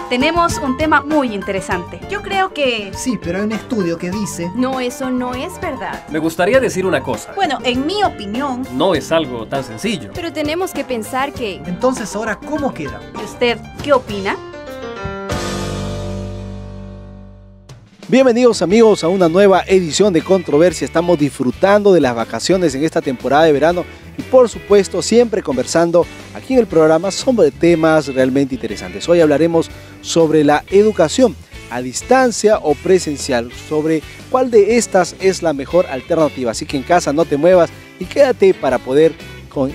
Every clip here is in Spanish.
tenemos un tema muy interesante. Yo creo que... Sí, pero hay un estudio que dice... No, eso no es verdad. Me gustaría decir una cosa. Bueno, en mi opinión... No es algo tan sencillo. Pero tenemos que pensar que... Entonces, ahora, ¿cómo queda? ¿Y usted qué opina? Bienvenidos amigos a una nueva edición de Controversia. Estamos disfrutando de las vacaciones en esta temporada de verano y por supuesto siempre conversando aquí en el programa sobre temas realmente interesantes. Hoy hablaremos sobre la educación a distancia o presencial, sobre cuál de estas es la mejor alternativa. Así que en casa no te muevas y quédate para poder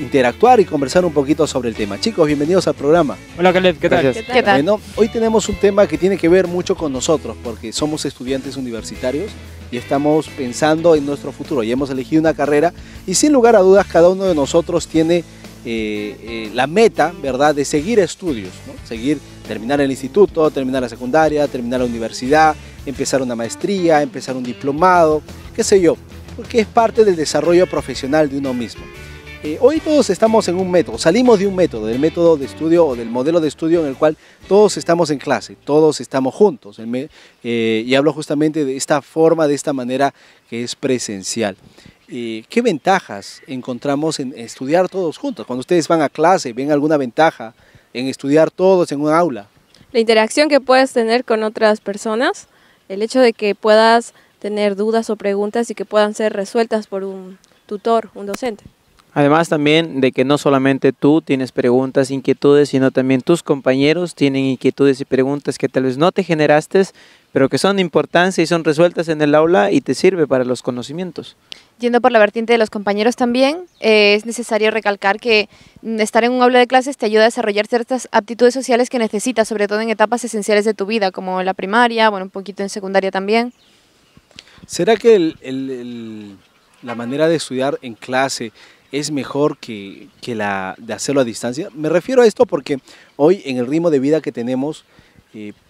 interactuar y conversar un poquito sobre el tema. Chicos, bienvenidos al programa. Hola Caleb, ¿qué tal? ¿Qué tal? Bueno, hoy tenemos un tema que tiene que ver mucho con nosotros porque somos estudiantes universitarios y estamos pensando en nuestro futuro y hemos elegido una carrera y sin lugar a dudas cada uno de nosotros tiene la meta, ¿verdad?, de seguir estudios, ¿no? Terminar el instituto, terminar la secundaria, terminar la universidad, empezar una maestría, empezar un diplomado, qué sé yo, porque es parte del desarrollo profesional de uno mismo. Hoy todos estamos en un método, salimos de un método, del método de estudio o del modelo de estudio en el cual todos estamos en clase, todos estamos juntos, y hablo justamente de esta forma, de esta manera que es presencial. ¿Qué ventajas encontramos en estudiar todos juntos? Cuando ustedes van a clase, ¿ven alguna ventaja en estudiar todos en un aula? La interacción que puedes tener con otras personas, el hecho de que puedas tener dudas o preguntas y que puedan ser resueltas por un tutor, un docente. Además también de que no solamente tú tienes preguntas, inquietudes, sino también tus compañeros tienen inquietudes y preguntas que tal vez no te generaste, pero que son de importancia y son resueltas en el aula y te sirve para los conocimientos. Yendo por la vertiente de los compañeros también, es necesario recalcar que estar en un aula de clases te ayuda a desarrollar ciertas aptitudes sociales que necesitas, sobre todo en etapas esenciales de tu vida, como la primaria, bueno, un poquito en secundaria también. ¿Será que la manera de estudiar en clase es mejor que la de hacerlo a distancia? Me refiero a esto porque hoy en el ritmo de vida que tenemos,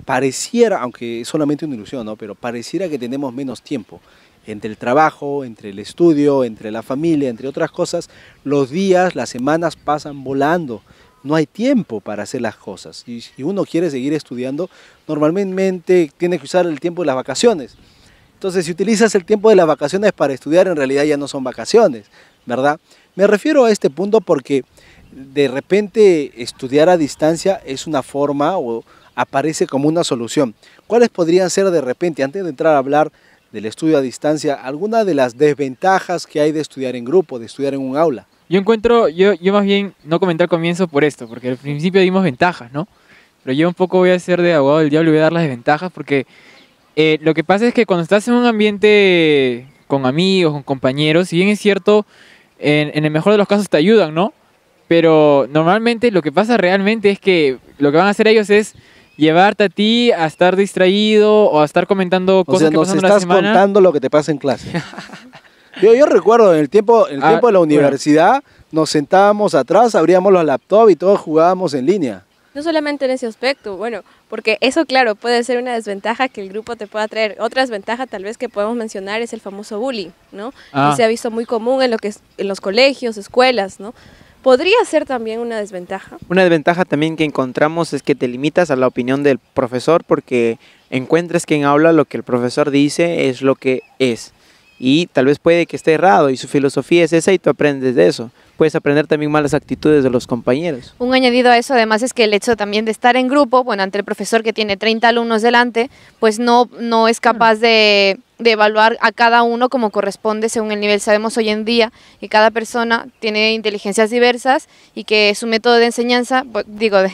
pareciera, aunque es solamente una ilusión, ¿no?, pero pareciera que tenemos menos tiempo. Entre el trabajo, entre el estudio, entre la familia, entre otras cosas, los días, las semanas pasan volando. No hay tiempo para hacer las cosas. Y si uno quiere seguir estudiando, normalmente tiene que usar el tiempo de las vacaciones. Entonces, si utilizas el tiempo de las vacaciones para estudiar, en realidad ya no son vacaciones, ¿verdad? Me refiero a este punto porque de repente estudiar a distancia es una forma o aparece como una solución. ¿Cuáles podrían ser de repente, antes de entrar a hablar del estudio a distancia, alguna de las desventajas que hay de estudiar en grupo, de estudiar en un aula? Yo más bien no comenté al comienzo por esto, porque al principio dimos ventajas, ¿no? Pero yo un poco voy a ser de abogado del diablo y voy a dar las desventajas porque lo que pasa es que cuando estás en un ambiente con amigos, con compañeros, si bien es cierto, en el mejor de los casos te ayudan, ¿no? Pero normalmente lo que pasa realmente es que lo que van a hacer ellos es llevarte a ti a estar distraído o a estar comentando cosas que pasan en la semana. Nos estás contando lo que te pasa en clase. Yo recuerdo en el tiempo de la universidad, nos sentábamos atrás, abríamos los laptops y todos jugábamos en línea. No solamente en ese aspecto, bueno, porque eso, claro, puede ser una desventaja que el grupo te pueda traer. Otra desventaja tal vez que podemos mencionar es el famoso bullying, ¿no? Que se ha visto muy común en los colegios, escuelas, ¿no? ¿Podría ser también una desventaja? Una desventaja también que encontramos es que te limitas a la opinión del profesor porque encuentras que en aula lo que el profesor dice es lo que es. Y tal vez puede que esté errado y su filosofía es esa y tú aprendes de eso. Puedes aprender también malas actitudes de los compañeros. Un añadido a eso además es que el hecho también de estar en grupo, bueno, ante el profesor que tiene 30 alumnos delante, pues no es capaz de evaluar a cada uno como corresponde según el nivel. Sabemos hoy en día que cada persona tiene inteligencias diversas y que su método de enseñanza,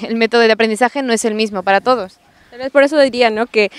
el método de aprendizaje no es el mismo para todos. Tal vez por eso diría, ¿no?, que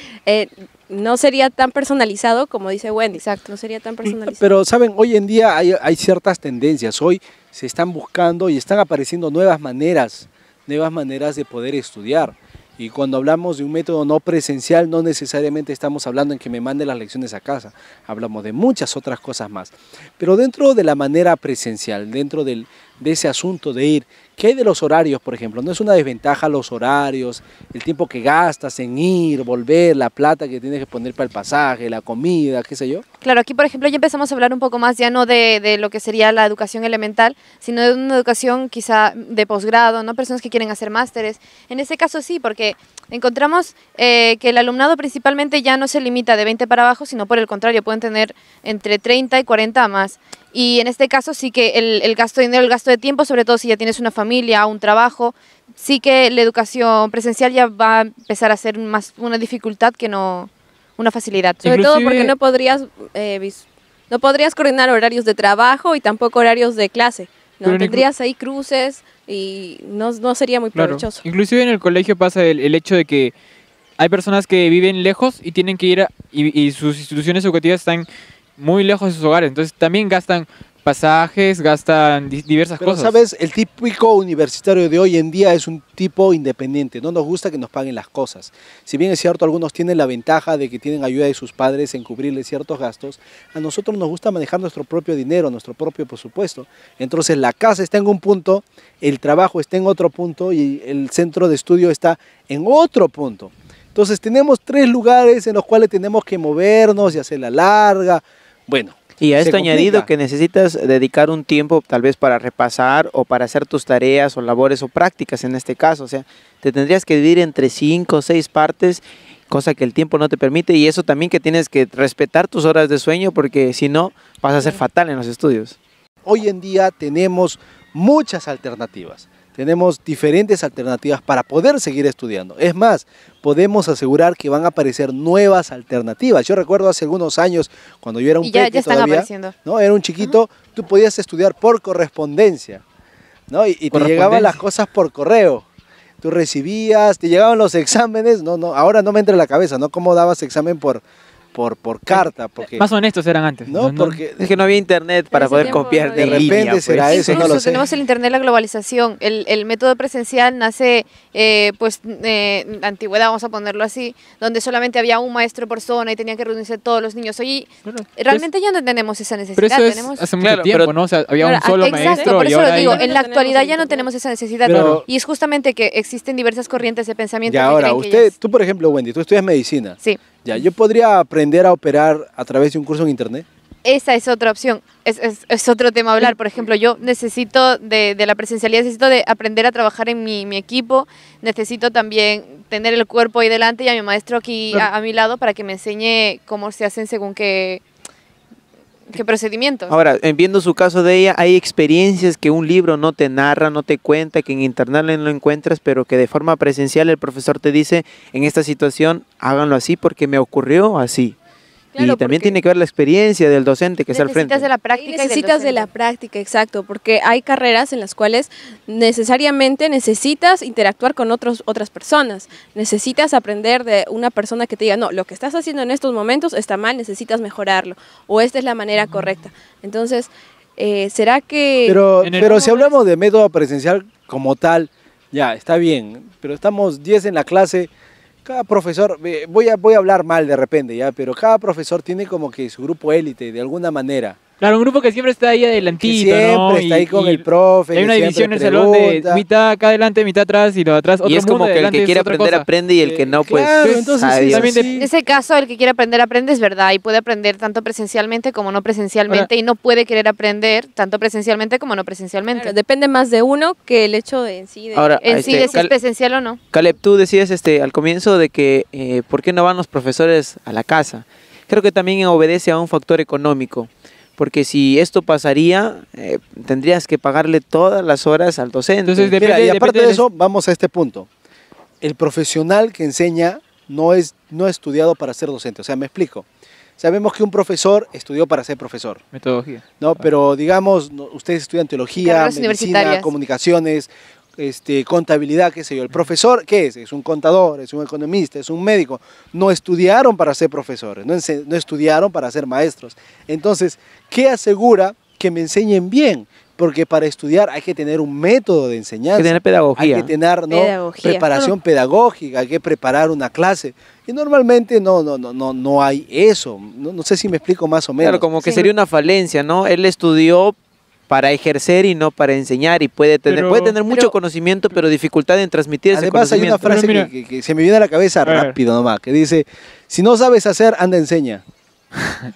no sería tan personalizado como dice Wendy. Exacto, no sería tan personalizado. Pero, ¿saben? Hoy en día hay ciertas tendencias. Hoy se están buscando y están apareciendo nuevas maneras de poder estudiar. Y cuando hablamos de un método no presencial, no necesariamente estamos hablando en que me mande las lecciones a casa. Hablamos de muchas otras cosas más. Pero dentro de la manera presencial, dentro de ese asunto de ir, ¿Qué hay de los horarios, por ejemplo? ¿No es una desventaja los horarios, el tiempo que gastas en ir, volver, la plata que tienes que poner para el pasaje, la comida, qué sé yo? Claro, aquí por ejemplo ya empezamos a hablar un poco más ya no de lo que sería la educación elemental, sino de una educación quizá de posgrado, ¿no? Personas que quieren hacer másteres. En ese caso sí, porque encontramos que el alumnado principalmente ya no se limita de 20 para abajo, sino por el contrario, pueden tener entre 30 y 40 más. Y en este caso sí que el gasto de dinero, el gasto de tiempo, sobre todo si ya tienes una familia, un trabajo, sí que la educación presencial ya va a empezar a ser más una dificultad que no una facilidad. Sobre todo porque no podrías coordinar horarios de trabajo y tampoco horarios de clase. ¿No? Tendrías ahí cruces y no sería muy provechoso. Inclusive en el colegio pasa el hecho de que hay personas que viven lejos y tienen que ir y sus instituciones educativas están muy lejos de sus hogares, entonces también gastan pasajes, gastan diversas Pero, cosas. ¿sabes? El típico universitario de hoy en día es un tipo independiente, no nos gusta que nos paguen las cosas. Si bien es cierto, algunos tienen la ventaja de que tienen ayuda de sus padres en cubrirles ciertos gastos, a nosotros nos gusta manejar nuestro propio dinero, nuestro propio presupuesto. Entonces la casa está en un punto, el trabajo está en otro punto y el centro de estudio está en otro punto. Entonces tenemos 3 lugares en los cuales tenemos que movernos y hacer la larga. Bueno, y a esto complica. añadido que necesitas dedicar un tiempo tal vez para repasar o para hacer tus tareas o labores o prácticas en este caso. O sea, te tendrías que dividir entre 5 o 6 partes, cosa que el tiempo no te permite, y eso también que tienes que respetar tus horas de sueño porque si no vas a ser fatal en los estudios. Hoy en día tenemos muchas alternativas. Tenemos diferentes alternativas para poder seguir estudiando. Es más, podemos asegurar que van a aparecer nuevas alternativas. Yo recuerdo hace algunos años, cuando yo era un ya peque están todavía, apareciendo. ¿no? Era un chiquito, tú podías estudiar por correspondencia, ¿no? Y te llegaban las cosas por correo. Tú recibías, te llegaban los exámenes, ahora no me entra en la cabeza, ¿no? ¿Cómo dabas examen por carta? Porque, más honestos eran antes. ¿no? Porque es que no había internet para poder copiar de repente será eso, no lo sé. Tenemos el internet, la globalización. El método presencial nace, la antigüedad, vamos a ponerlo así, donde solamente había un maestro por zona y tenían que reunirse todos los niños. Hoy realmente ya no tenemos esa necesidad. Pero eso es hace mucho tiempo, ¿no? O sea, había un solo maestro. Por y eso ahora lo digo, hay... en la actualidad ya no tenemos esa necesidad. Pero, y es justamente que existen diversas corrientes de pensamiento. Y ahora, tú por ejemplo, Wendy, tú estudias medicina. Sí. Ya, ¿yo podría aprender a operar a través de un curso en internet? Esa es otra opción, es otro tema a hablar. Por ejemplo, yo necesito de la presencialidad, necesito de aprender a trabajar en mi equipo, necesito también tener el cuerpo ahí delante y a mi maestro aquí a mi lado para que me enseñe cómo se hacen según qué procedimientos. Ahora, viendo su caso de ella, hay experiencias que un libro no te narra, no te cuenta, que en internet no lo encuentras, pero que de forma presencial el profesor te dice, en esta situación háganlo así porque me ocurrió así. Claro, y también tiene que ver la experiencia del docente que está al frente. Necesitas de la práctica. Necesitas de la práctica, exacto, porque hay carreras en las cuales necesariamente necesitas interactuar con otras personas. Necesitas aprender de una persona que te diga, no, lo que estás haciendo en estos momentos está mal, necesitas mejorarlo, o esta es la manera correcta. Entonces, ¿será que...? Pero si hablamos de método presencial como tal, ya, está bien, pero estamos 10 en la clase. Cada profesor, voy a hablar mal de repente, ya, pero cada profesor tiene como que su grupo élite, de alguna manera. Claro, un grupo que siempre está ahí adelantito, siempre ¿no? está ahí con el profe. Hay una división en el salón de mitad acá adelante, mitad atrás y lo de atrás. Y es como que el que quiere aprender aprende y el que no, pues... Claro, entonces en ese caso, el que quiere aprender aprende, es verdad, y puede aprender tanto presencialmente como no presencialmente, y no puede querer aprender tanto presencialmente como no presencialmente. Claro, depende más de uno que el hecho de en sí de si es presencial o no. Caleb, tú decías al comienzo de que ¿por qué no van los profesores a la casa? Creo que también obedece a un factor económico. Porque si esto pasaría, tendrías que pagarle todas las horas al docente. Entonces, y aparte de eso, vamos a este punto. El profesional que enseña no ha estudiado para ser docente. O sea, me explico. Sabemos que un profesor estudió para ser profesor. Metodología. No, pero digamos, ustedes estudian teología, medicina, comunicaciones, contabilidad, qué sé yo. El profesor, ¿qué es? Es un contador, es un economista, es un médico. No estudiaron para ser profesores, no estudiaron para ser maestros. Entonces, ¿qué asegura que me enseñen bien? Porque para estudiar hay que tener un método de enseñanza. Hay que tener pedagogía. Hay que tener preparación pedagógica, hay que preparar una clase. Y normalmente no hay eso. No sé si me explico más o menos. Claro, como que sería una falencia, ¿no? Él estudió para ejercer y no para enseñar, y puede tener mucho conocimiento, pero dificultad en transmitir ese Además, hay una conocimiento. frase que se me viene a la cabeza rápido nomás, que dice, si no sabes hacer, anda, enseña.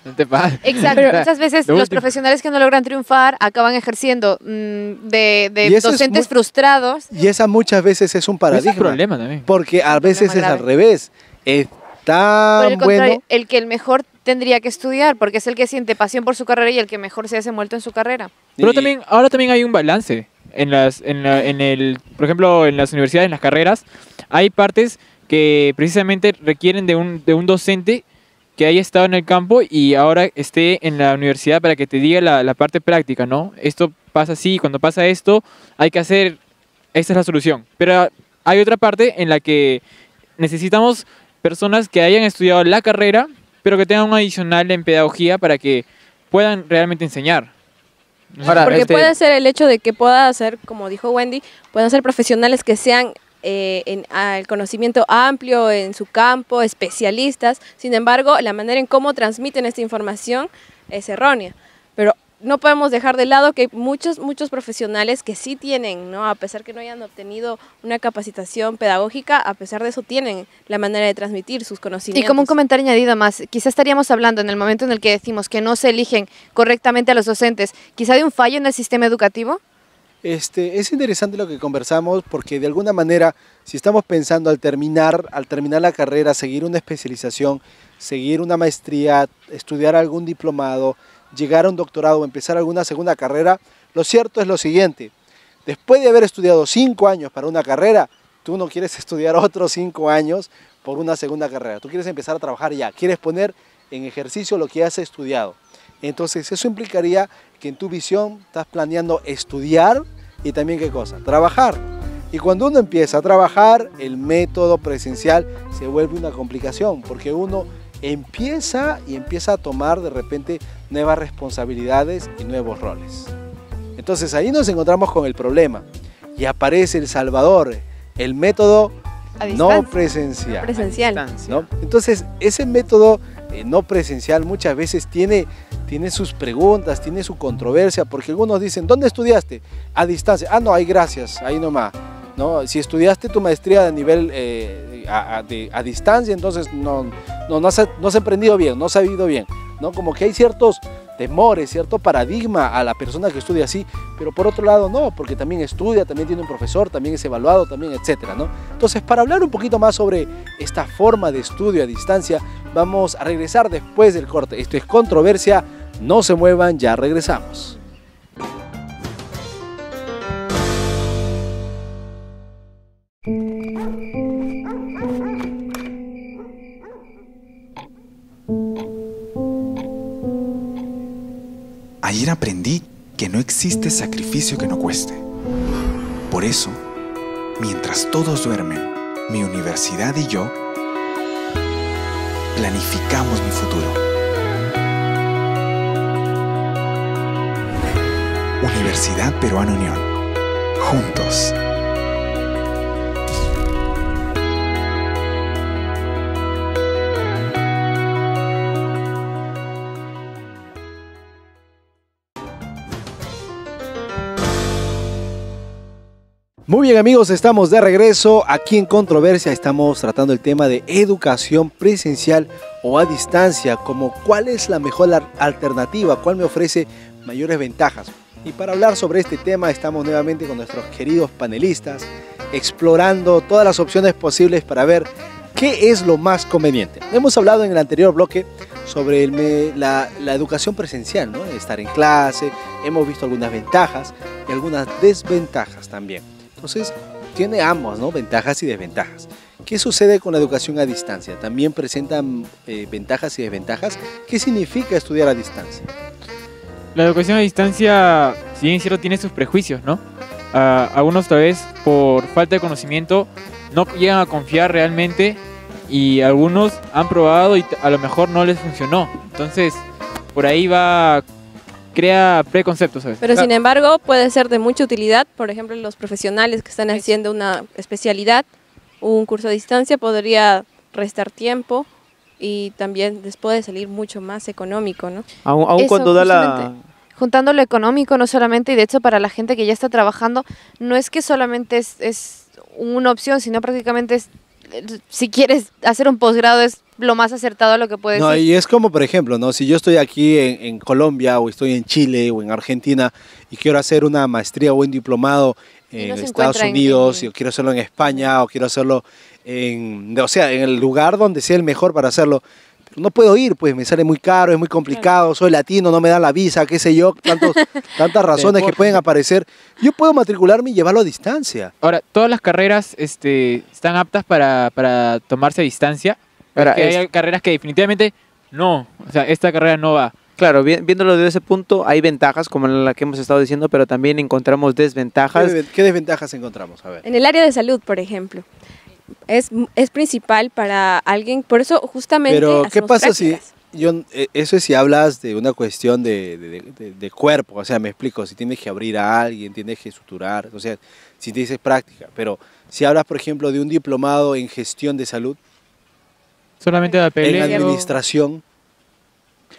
No te pases. Exacto, muchas veces los profesionales que no logran triunfar acaban ejerciendo de docentes frustrados. Y esa muchas veces es un paradigma. Es un problema también. Porque a veces es al revés. Es tan Por el contrario, bueno. el que el mejor tendría que estudiar, porque es el que siente pasión por su carrera y el que mejor se hace envuelto en su carrera. Pero también, ahora también hay un balance. Por ejemplo, en las universidades, en las carreras, hay partes que precisamente requieren de un docente que haya estado en el campo y ahora esté en la universidad para que te diga la parte práctica, ¿no? Esto pasa así, cuando pasa esto, hay que hacer, esta es la solución. Pero hay otra parte en la que necesitamos personas que hayan estudiado la carrera, pero que tengan un adicional en pedagogía para que puedan realmente enseñar. Ahora, porque puede ser el hecho de que pueda ser, como dijo Wendy, puedan ser profesionales que sean el conocimiento amplio en su campo, especialistas. Sin embargo, la manera en cómo transmiten esta información es errónea. Pero no podemos dejar de lado que hay muchos profesionales que sí tienen, ¿no? A pesar que no hayan obtenido una capacitación pedagógica, a pesar de eso tienen la manera de transmitir sus conocimientos. Y como un comentario añadido más, quizá estaríamos hablando en el momento en el que decimos que no se eligen correctamente a los docentes, quizá de un fallo en el sistema educativo. Es interesante lo que conversamos porque de alguna manera, si estamos pensando al terminar la carrera, seguir una especialización, seguir una maestría, estudiar algún diplomado, llegar a un doctorado o empezar alguna segunda carrera, lo cierto es lo siguiente: después de haber estudiado 5 años para una carrera, tú no quieres estudiar otros 5 años por una segunda carrera, tú quieres empezar a trabajar ya, quieres poner en ejercicio lo que has estudiado. Entonces eso implicaría que en tu visión estás planeando estudiar y también ¿qué cosa? Trabajar. Y cuando uno empieza a trabajar, el método presencial se vuelve una complicación porque uno empieza a tomar de repente nuevas responsabilidades y nuevos roles. Entonces ahí nos encontramos con el problema y aparece el salvador, el método no presencial. ¿No? Entonces ese método no presencial muchas veces tiene sus preguntas, tiene su controversia, porque algunos dicen, ¿dónde estudiaste? A distancia. Ah, no, ahí gracias, ahí nomás. ¿No? Si estudiaste tu maestría de nivel a distancia, entonces no has aprendido bien, no has sabido bien, ¿no? Como que hay ciertos temores, cierto paradigma a la persona que estudia así, pero por otro lado no, porque también estudia, también tiene un profesor, también es evaluado, también etcétera, ¿no? Entonces, para hablar un poquito más sobre esta forma de estudio a distancia, vamos a regresar después del corte. Esto es Controversia, no se muevan, ya regresamos. Ayer aprendí que no existe sacrificio que no cueste. Por eso, mientras todos duermen, mi universidad y yo planificamos mi futuro. Universidad Peruana Unión. Juntos. Muy bien amigos, estamos de regreso aquí en Controversia. Estamos tratando el tema de educación presencial o a distancia, como cuál es la mejor alternativa, cuál me ofrece mayores ventajas. Y para hablar sobre este tema estamos nuevamente con nuestros queridos panelistas, explorando todas las opciones posibles para ver qué es lo más conveniente. Hemos hablado en el anterior bloque sobre la educación presencial, ¿no? Estar en clase, hemos visto algunas ventajas y algunas desventajas también. Entonces, tiene ambos, ¿no? Ventajas y desventajas. ¿Qué sucede con la educación a distancia? ¿También presentan ventajas y desventajas? ¿Qué significa estudiar a distancia? La educación a distancia, si bien es cierto, tiene sus prejuicios, ¿no? Algunos tal vez por falta de conocimiento no llegan a confiar realmente y algunos han probado y a lo mejor no les funcionó. Entonces, por ahí crea preconceptos, ¿sabes? Pero sin embargo puede ser de mucha utilidad. Por ejemplo, los profesionales que están haciendo una especialidad, un curso a distancia podría restar tiempo y también les puede salir mucho más económico, ¿no? Aún cuando juntando lo económico no solamente, y de hecho para la gente que ya está trabajando, no es que solamente es una opción, sino prácticamente es, si quieres hacer un posgrado es lo más acertado a lo que puedes No, ir. y es como, por ejemplo, ¿no? Si yo estoy aquí en Colombia o estoy en Chile o en Argentina y quiero hacer una maestría o un diplomado en no se Estados encuentra Unidos, o quiero hacerlo en España o quiero hacerlo o sea, en el lugar donde sea el mejor para hacerlo, pero no puedo ir, pues me sale muy caro, es muy complicado, soy latino, no me dan la visa, qué sé yo, tantas razones que pueden aparecer. Yo puedo matricularme y llevarlo a distancia. Ahora, todas las carreras están aptas para tomarse a distancia. Ahora, Hay carreras que definitivamente no, o sea, esta carrera no va. Claro, viéndolo desde ese punto, hay ventajas como la que hemos estado diciendo, pero también encontramos desventajas. ¿Qué desventajas encontramos? A ver. En el área de salud, por ejemplo, es principal para alguien, por eso justamente Pero, ¿qué hacemos pasa prácticas. eso es si hablas de una cuestión de cuerpo? O sea, me explico, si tienes que abrir a alguien, tienes que suturar, o sea, si te dices práctica, pero si hablas, por ejemplo, de un diplomado en gestión de salud, Solamente la en pelea. administración,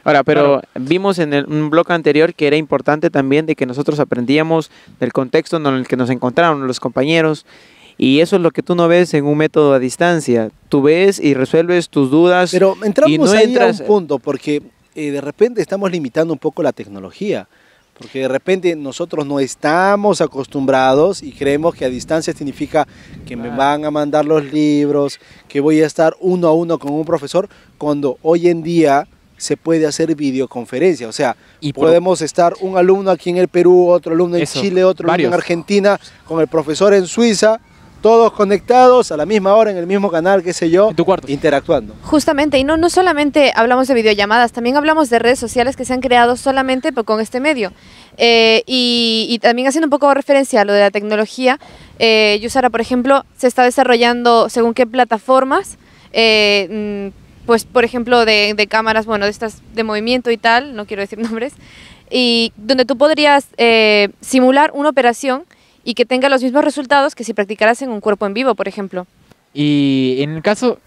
Ahora, pero vimos en un bloque anterior que era importante también de que nosotros aprendíamos del contexto en el que nos encontraron los compañeros, y eso es lo que tú no ves en un método a distancia. Tú ves y resuelves tus dudas. pero entramos y no ahí entras- a un punto, porque de repente estamos limitando un poco la tecnología, porque de repente nosotros no estamos acostumbrados y creemos que a distancia significa que me van a mandar los libros, que voy a estar uno a uno con un profesor, cuando hoy en día se puede hacer videoconferencia, o sea, Y por- podemos estar un alumno aquí en el Perú, otro alumno en Eso, Chile, otro alumno varios. en Argentina, con el profesor en Suiza, todos conectados a la misma hora en el mismo canal, qué sé yo, En tu cuarto. interactuando. Justamente, y no solamente hablamos de videollamadas, también hablamos de redes sociales que se han creado solamente con este medio. Y también haciendo un poco de referencia a lo de la tecnología, Yusara, por ejemplo, se está desarrollando según qué plataformas, pues por ejemplo de cámaras, bueno, de estas de movimiento y tal, no quiero decir nombres, y donde tú podrías simular una operación y que tenga los mismos resultados que si practicaras en un cuerpo en vivo, por ejemplo. Y en el caso,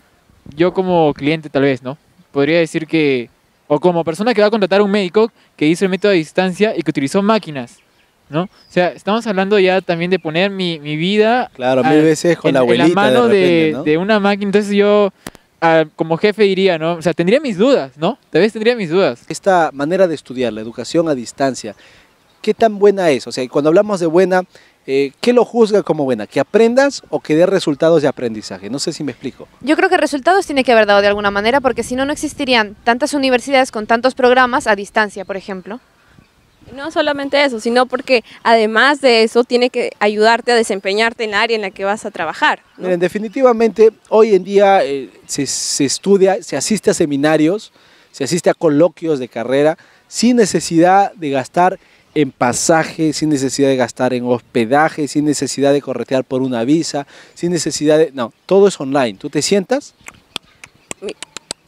yo como cliente tal vez, ¿no? Podría decir que, o como persona que va a contratar a un médico que hizo el método a distancia y que utilizó máquinas, ¿no? O sea, estamos hablando ya también de poner mi vida Claro, mil veces con la en abuelita la mano de repente, ¿no? de una máquina. Entonces yo, como jefe diría, ¿no? O sea, tendría mis dudas, ¿no? Tal vez tendría mis dudas. Esta manera de estudiar, la educación a distancia, ¿qué tan buena es? O sea, cuando hablamos de buena, ¿qué lo juzga como buena? ¿Que aprendas o que dé resultados de aprendizaje? No sé si me explico. Yo creo que resultados tiene que haber dado de alguna manera, porque si no, no existirían tantas universidades con tantos programas a distancia, por ejemplo. No solamente eso, sino porque además de eso tiene que ayudarte a desempeñarte en la área en la que vas a trabajar, ¿no? Miren, definitivamente hoy en día se estudia, se asiste a seminarios, se asiste a coloquios de carrera sin necesidad de gastar en pasaje, sin necesidad de gastar en hospedaje, sin necesidad de corretear por una visa, sin necesidad de... No, todo es online. Tú te sientas,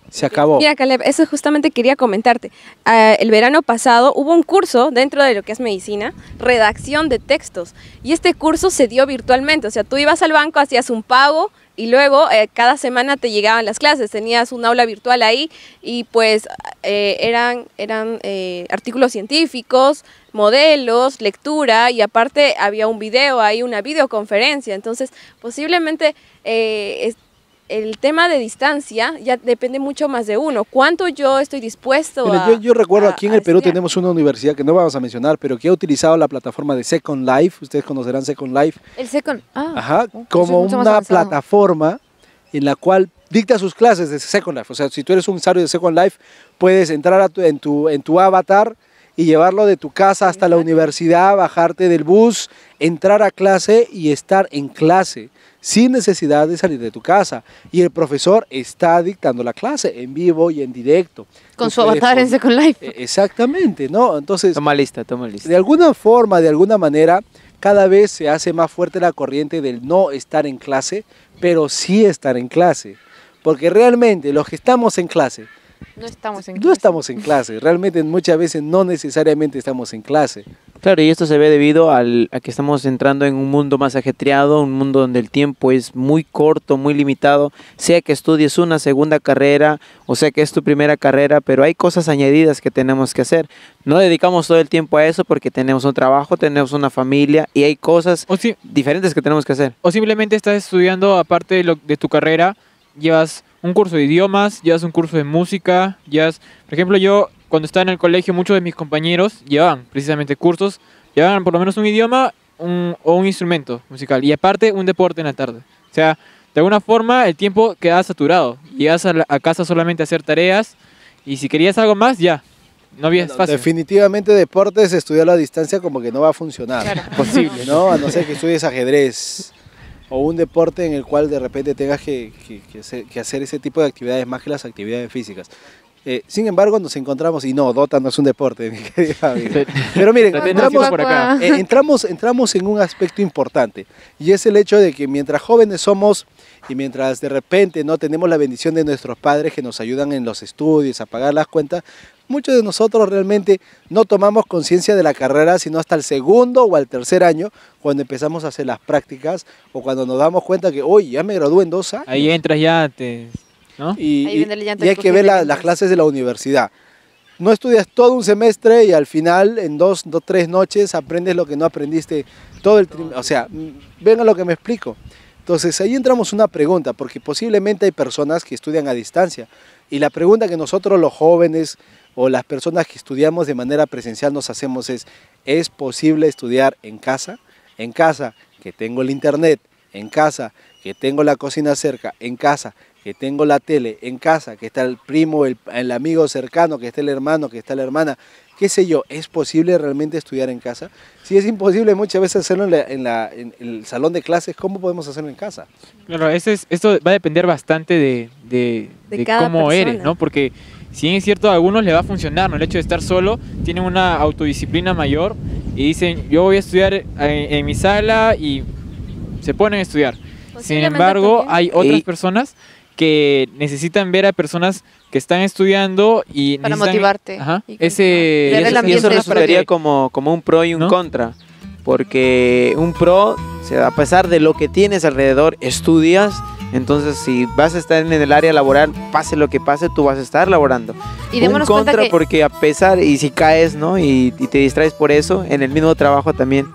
se acabó. Mira, Caleb, eso justamente quería comentarte. El verano pasado hubo un curso dentro de lo que es medicina, redacción de textos, y este curso se dio virtualmente, o sea, tú ibas al banco, hacías un pago y luego cada semana te llegaban las clases, tenías un aula virtual ahí y pues eran artículos científicos, modelos, lectura, y aparte había un video ahí, una videoconferencia. Entonces posiblemente el tema de distancia ya depende mucho más de uno. ¿Cuánto yo estoy dispuesto Mira, a yo recuerdo aquí en el Perú estudiar? tenemos una universidad que no vamos a mencionar, pero que ha utilizado la plataforma de Second Life. Ustedes conocerán Second Life. El Second... Ajá, eso es como mucho más una avanzado. plataforma en la cual dicta sus clases de Second Life. O sea, si tú eres un usuario de Second Life, puedes entrar en tu avatar y llevarlo de tu casa hasta la universidad, bajarte del bus, entrar a clase y estar en clase, sin necesidad de salir de tu casa. Y el profesor está dictando la clase en vivo y en directo. Con Tú su puedes avatar en Second Life. Exactamente, ¿no? Entonces, Toma lista, toma lista. de alguna forma, de alguna manera, cada vez se hace más fuerte la corriente del no estar en clase, pero sí estar en clase. Porque realmente los que estamos en clase, No estamos en no estamos en clase, realmente muchas veces no necesariamente estamos en clase. Claro, y esto se ve debido a que estamos entrando en un mundo más ajetreado, un mundo donde el tiempo es muy corto, muy limitado, sea que estudies una segunda carrera o sea que es tu primera carrera, pero hay cosas añadidas que tenemos que hacer. No dedicamos todo el tiempo a eso porque tenemos un trabajo, tenemos una familia y hay cosas diferentes que tenemos que hacer. O simplemente estás estudiando, aparte de tu carrera, llevas un curso de idiomas, llevas un curso de música, por ejemplo, yo cuando estaba en el colegio, muchos de mis compañeros llevaban precisamente cursos, llevaban por lo menos un idioma o un instrumento musical y aparte un deporte en la tarde. O sea, de alguna forma el tiempo quedaba saturado. Llegas a casa solamente a hacer tareas y si querías algo más, ya. No había espacio. Definitivamente deportes, estudiarlo a distancia como que no va a funcionar. Claro. Posible, ¿no? A no ser que estudies ajedrez o un deporte en el cual de repente tengas que hacer ese tipo de actividades más que las actividades físicas. Sin embargo, nos encontramos, y no, Dota no es un deporte, mi querida amiga. Pero miren, entramos en un aspecto importante, y es el hecho de que mientras jóvenes somos, y mientras de repente no tenemos la bendición de nuestros padres que nos ayudan en los estudios, a pagar las cuentas, muchos de nosotros realmente no tomamos conciencia de la carrera, sino hasta el segundo o al tercer año, cuando empezamos a hacer las prácticas, o cuando nos damos cuenta que, oye, ya me gradué en 2 años. Ahí entras ya, ¿no? Y hay que ver las clases de la universidad. No estudias todo un semestre y al final en 3 noches aprendes lo que no aprendiste todo el trimestre. O sea, ven a lo que me explico. Entonces ahí entramos una pregunta, porque posiblemente hay personas que estudian a distancia. Y la pregunta que nosotros los jóvenes o las personas que estudiamos de manera presencial nos hacemos ¿es posible estudiar en casa? En casa, que tengo el internet, en casa, que tengo la cocina cerca, en casa, que tengo la tele, en casa, que está el primo, el amigo cercano, que está el hermano, que está la hermana, qué sé yo, ¿es posible realmente estudiar en casa? Si es imposible muchas veces hacerlo en el salón de clases, ¿cómo podemos hacerlo en casa? Claro, esto va a depender bastante de cómo persona. eres, ¿no? Porque si bien es cierto, a algunos les va a funcionar, ¿no? El hecho de estar solo, tienen una autodisciplina mayor y dicen, yo voy a estudiar en mi sala y se ponen a estudiar. Sin embargo, hay otras personas que necesitan ver a personas que están estudiando y para motivarte. Ajá, y eso resultaría como un pro y un contra, porque un pro, o sea, a pesar de lo que tienes alrededor, estudias, entonces si vas a estar en el área laboral, pase lo que pase, tú vas a estar laborando. Y un contra porque a pesar, y si caes, ¿no? y te distraes por eso, en el mismo trabajo también.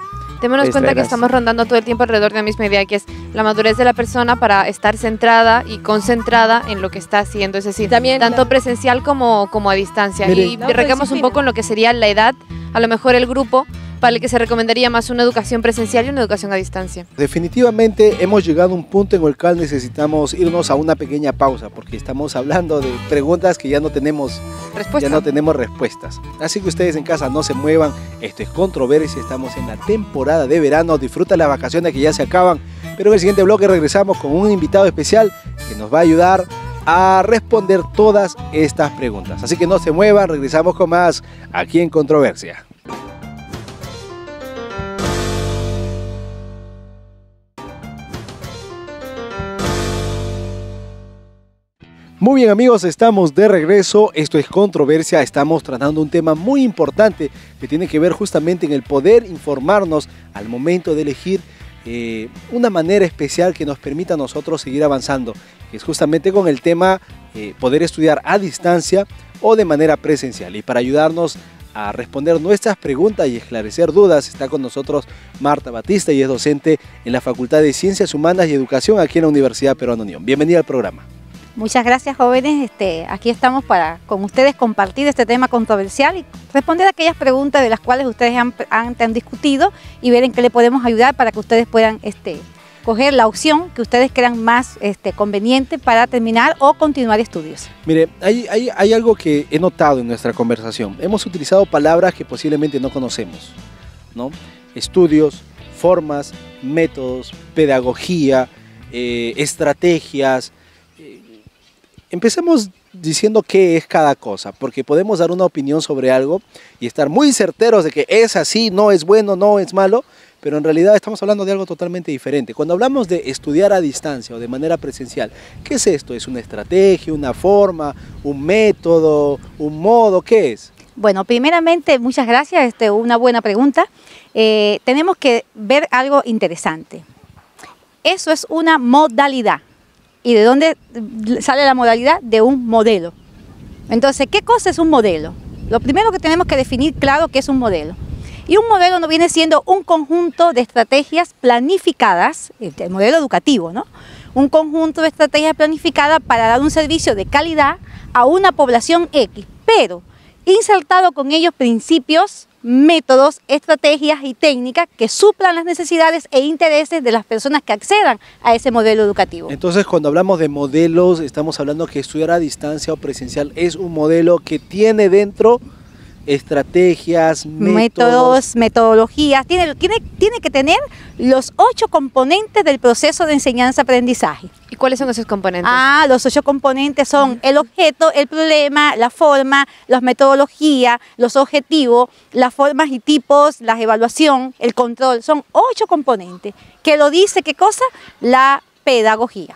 Démonos cuenta que estamos rondando todo el tiempo alrededor de la misma idea, que es la madurez de la persona para estar centrada y concentrada en lo que está haciendo, es decir, también tanto presencial como a distancia. Miren, y recaemos un poco en lo que sería la edad, a lo mejor el grupo para el que se recomendaría más una educación presencial y una educación a distancia. Definitivamente hemos llegado a un punto en el cual necesitamos irnos a una pequeña pausa, porque estamos hablando de preguntas que ya no tenemos respuestas. Así que ustedes en casa no se muevan, esto es Controversia, estamos en la temporada de verano, disfruta las vacaciones que ya se acaban, pero en el siguiente bloque regresamos con un invitado especial que nos va a ayudar a responder todas estas preguntas. Así que no se muevan, regresamos con más aquí en Controversia. Muy bien amigos, estamos de regreso, esto es Controversia, estamos tratando un tema muy importante que tiene que ver justamente en el poder informarnos al momento de elegir una manera especial que nos permita a nosotros seguir avanzando, que es justamente con el tema poder estudiar a distancia o de manera presencial. Y para ayudarnos a responder nuestras preguntas y esclarecer dudas está con nosotros Marta Batista y es docente en la Facultad de Ciencias Humanas y Educación aquí en la Universidad Peruana Unión. Bienvenida al programa. Muchas gracias jóvenes, aquí estamos para con ustedes compartir este tema controversial y responder a aquellas preguntas de las cuales ustedes han discutido y ver en qué le podemos ayudar para que ustedes puedan coger la opción que ustedes crean más conveniente para terminar o continuar estudios. Mire, hay algo que he notado en nuestra conversación. Hemos utilizado palabras que posiblemente no conocemos, ¿no? Estudios, formas, métodos, pedagogía, estrategias. Empecemos diciendo qué es cada cosa, porque podemos dar una opinión sobre algo y estar muy certeros de que es así, no es bueno, no es malo, pero en realidad estamos hablando de algo totalmente diferente. Cuando hablamos de estudiar a distancia o de manera presencial, ¿qué es esto? ¿Es una estrategia, una forma, un método, un modo? ¿Qué es? Bueno, primeramente, muchas gracias, una buena pregunta. Tenemos que ver algo interesante. Eso es una modalidad. ¿Y de dónde sale la modalidad? De un modelo. Entonces, ¿qué cosa es un modelo? Lo primero que tenemos que definir claro qué es un modelo. Y un modelo no viene siendo un conjunto de estrategias planificadas, el modelo educativo, ¿no? Un conjunto de estrategias planificadas para dar un servicio de calidad a una población X, pero insertado con ellos principios, métodos, estrategias y técnicas que suplan las necesidades e intereses de las personas que accedan a ese modelo educativo. Entonces, cuando hablamos de modelos, estamos hablando que estudiar a distancia o presencial es un modelo que tiene dentro estrategias, métodos, metodologías, tiene que tener los 8 componentes del proceso de enseñanza-aprendizaje. ¿Y cuáles son esos componentes? Los 8 componentes son el objeto, el problema, la forma, las metodologías, los objetivos, las formas y tipos, la evaluación, el control. Son 8 componentes. ¿Qué lo dice? ¿Qué cosa? La pedagogía.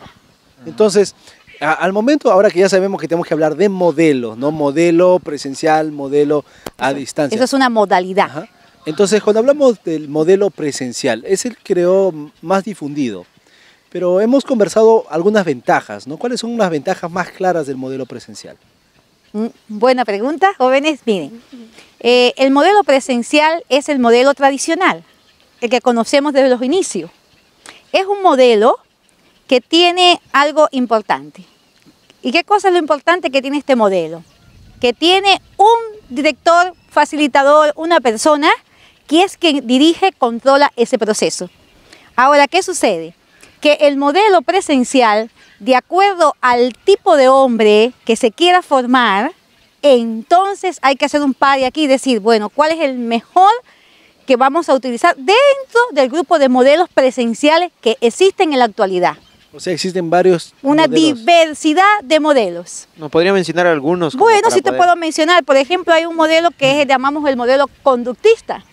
Entonces, al momento, ahora que ya sabemos que tenemos que hablar de modelos, ¿no? Modelo presencial, modelo a distancia. Eso es una modalidad. Ajá. Entonces, cuando hablamos del modelo presencial, es el, creo, más difundido. Pero hemos conversado algunas ventajas, ¿no? ¿Cuáles son las ventajas más claras del modelo presencial? Buena pregunta, jóvenes. Miren, el modelo presencial es el modelo tradicional, el que conocemos desde los inicios. Es un modelo que tiene algo importante. ¿Y qué cosa es lo importante que tiene este modelo? Que tiene un director, facilitador, una persona que es quien dirige, controla ese proceso. Ahora, ¿qué sucede? Que el modelo presencial, de acuerdo al tipo de hombre que se quiera formar, entonces hay que hacer un par y aquí decir, bueno, ¿cuál es el mejor que vamos a utilizar dentro del grupo de modelos presenciales que existen en la actualidad? O sea, existen varios Una modelos. Diversidad de modelos. ¿Nos podría mencionar algunos? Bueno, sí te puedo mencionar. Por ejemplo, hay un modelo que llamamos el modelo conductista,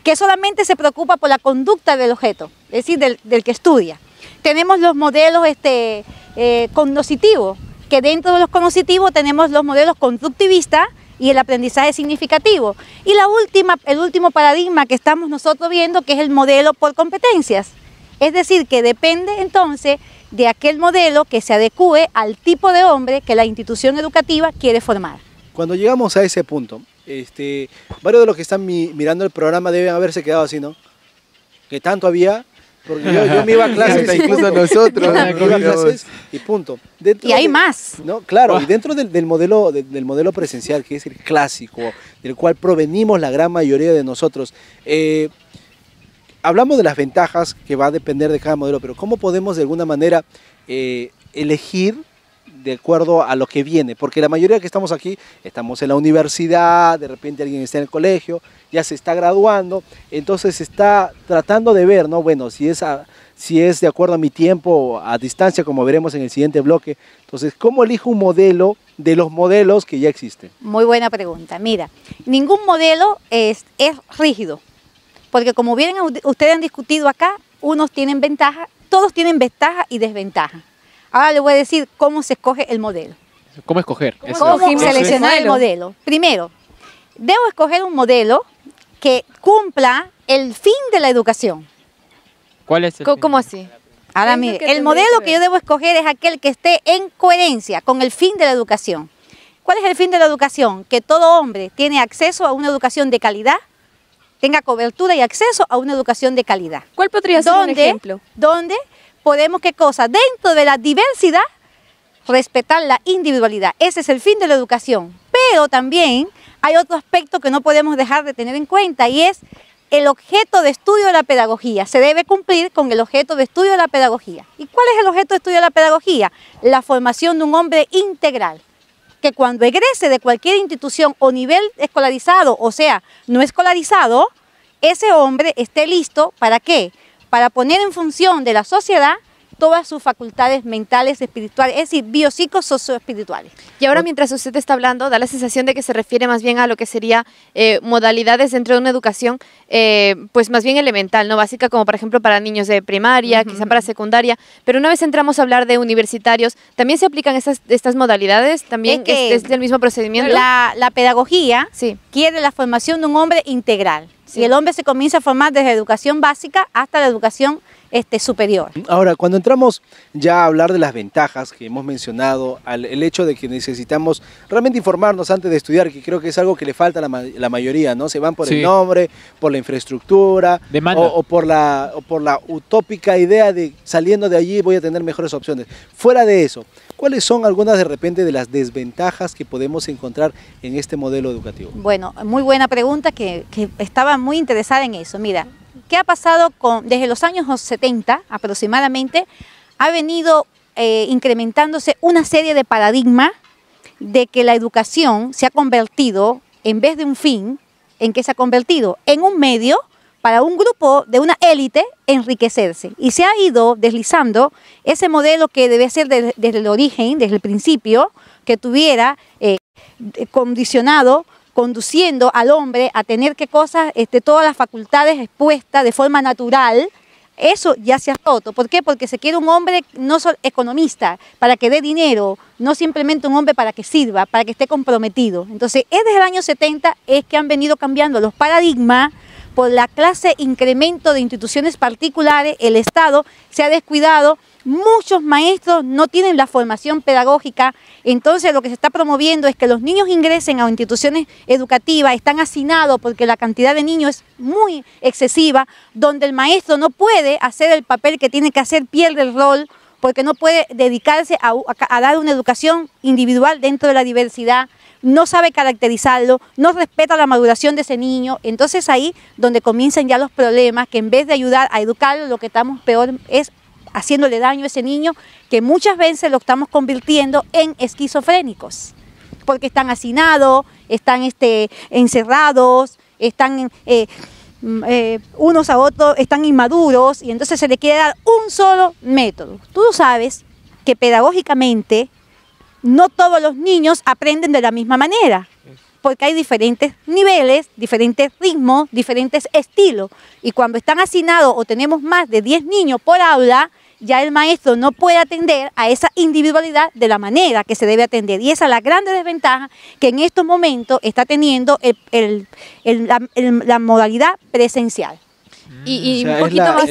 que solamente se preocupa por la conducta del objeto, es decir, del que estudia. Tenemos los modelos cognitivos, que dentro de los cognitivos tenemos los modelos conductivistas y el aprendizaje significativo. Y el último paradigma que estamos nosotros viendo, que es el modelo por competencias. Es decir, que depende entonces de aquel modelo que se adecue al tipo de hombre que la institución educativa quiere formar. Cuando llegamos a ese punto, varios de los que están mirando el programa deben haberse quedado así, ¿no? Que tanto había, porque yo me iba a clases, incluso nosotros. me iba a clases y punto. Dentro y hay más. ¿no? Claro, y dentro del modelo presencial, que es el clásico, del cual provenimos la gran mayoría de nosotros, hablamos de las ventajas que va a depender de cada modelo, pero ¿cómo podemos de alguna manera elegir de acuerdo a lo que viene? Porque la mayoría que estamos aquí, estamos en la universidad, de repente alguien está en el colegio, ya se está graduando, entonces está tratando de ver, ¿no? Bueno, si es de acuerdo a mi tiempo, a distancia, como veremos en el siguiente bloque. Entonces, ¿cómo elijo un modelo de los modelos que ya existen? Muy buena pregunta. Mira, ningún modelo es rígido. Porque como bien ustedes han discutido acá, unos tienen ventaja, todos tienen ventaja y desventaja. Ahora les voy a decir cómo se escoge el modelo. ¿Cómo escoger? ¿Cómo seleccionar el modelo? Primero, debo escoger un modelo que cumpla el fin de la educación. ¿Cuál es el ¿Cómo así? Ahora mire, el modelo que yo debo escoger es aquel que esté en coherencia con el fin de la educación. ¿Cuál es el fin de la educación? Que todo hombre tiene acceso a una educación de calidad, tenga cobertura y acceso a una educación de calidad. ¿Cuál podría ser un ejemplo? Donde podemos, ¿qué cosa? Dentro de la diversidad, respetar la individualidad. Ese es el fin de la educación. Pero también hay otro aspecto que no podemos dejar de tener en cuenta y es el objeto de estudio de la pedagogía. Se debe cumplir con el objeto de estudio de la pedagogía. ¿Y cuál es el objeto de estudio de la pedagogía? La formación de un hombre integral, que cuando egrese de cualquier institución o nivel escolarizado, o sea, no escolarizado, ese hombre esté listo, ¿para qué? Para poner en función de la sociedad todas sus facultades mentales, espirituales, es decir, biopsicosocioespirituales. Y ahora mientras usted está hablando, da la sensación de que se refiere más bien a lo que sería modalidades dentro de una educación, pues más bien elemental, ¿no? Básica, como por ejemplo para niños de primaria, quizá para secundaria, pero una vez entramos a hablar de universitarios, ¿también se aplican estas modalidades? ¿También es el mismo procedimiento? La pedagogía quiere la formación de un hombre integral. Y el hombre se comienza a formar desde educación básica hasta la educación superior. Ahora, cuando entramos ya a hablar de las ventajas que hemos mencionado, el hecho de que necesitamos realmente informarnos antes de estudiar, que creo que es algo que le falta a la mayoría, ¿no? Se van por el nombre, por la infraestructura, o por la utópica idea de saliendo de allí voy a tener mejores opciones. Fuera de eso, ¿cuáles son algunas de repente de las desventajas que podemos encontrar en este modelo educativo? Bueno, muy buena pregunta, que estaba muy interesada en eso. Mira, ¿qué ha pasado desde los años 70 aproximadamente? Ha venido incrementándose una serie de paradigmas de que la educación se ha convertido, en vez de un fin, ¿en qué se ha convertido? En un medio para un grupo de una élite enriquecerse. Y se ha ido deslizando ese modelo que debe ser desde el origen, desde el principio, que tuviera conduciendo al hombre a tener todas las facultades expuestas de forma natural. Eso ya se ha roto. ¿Por qué? Porque se quiere un hombre no solo economista, para que dé dinero, no simplemente un hombre para que sirva, para que esté comprometido. Entonces, es desde el año 70 es que han venido cambiando los paradigmas por la clase incremento de instituciones particulares. El Estado se ha descuidado, muchos maestros no tienen la formación pedagógica, entonces lo que se está promoviendo es que los niños ingresen a instituciones educativas, están hacinados porque la cantidad de niños es muy excesiva, donde el maestro no puede hacer el papel que tiene que hacer, pierde el rol, porque no puede dedicarse a dar una educación individual dentro de la diversidad, no sabe caracterizarlo, no respeta la maduración de ese niño. Entonces ahí donde comienzan ya los problemas, que en vez de ayudar a educarlo, lo que estamos peor es haciéndole daño a ese niño, que muchas veces lo estamos convirtiendo en esquizofrénicos, porque están hacinados, están encerrados, están unos a otros, están inmaduros, y entonces se le quiere dar un solo método. Tú sabes que pedagógicamente no todos los niños aprenden de la misma manera, porque hay diferentes niveles, diferentes ritmos, diferentes estilos. Y cuando están hacinados o tenemos más de 10 niños por aula, ya el maestro no puede atender a esa individualidad de la manera que se debe atender. Y esa es la gran desventaja que en estos momentos está teniendo la modalidad presencial. Y o sea, un poquito más,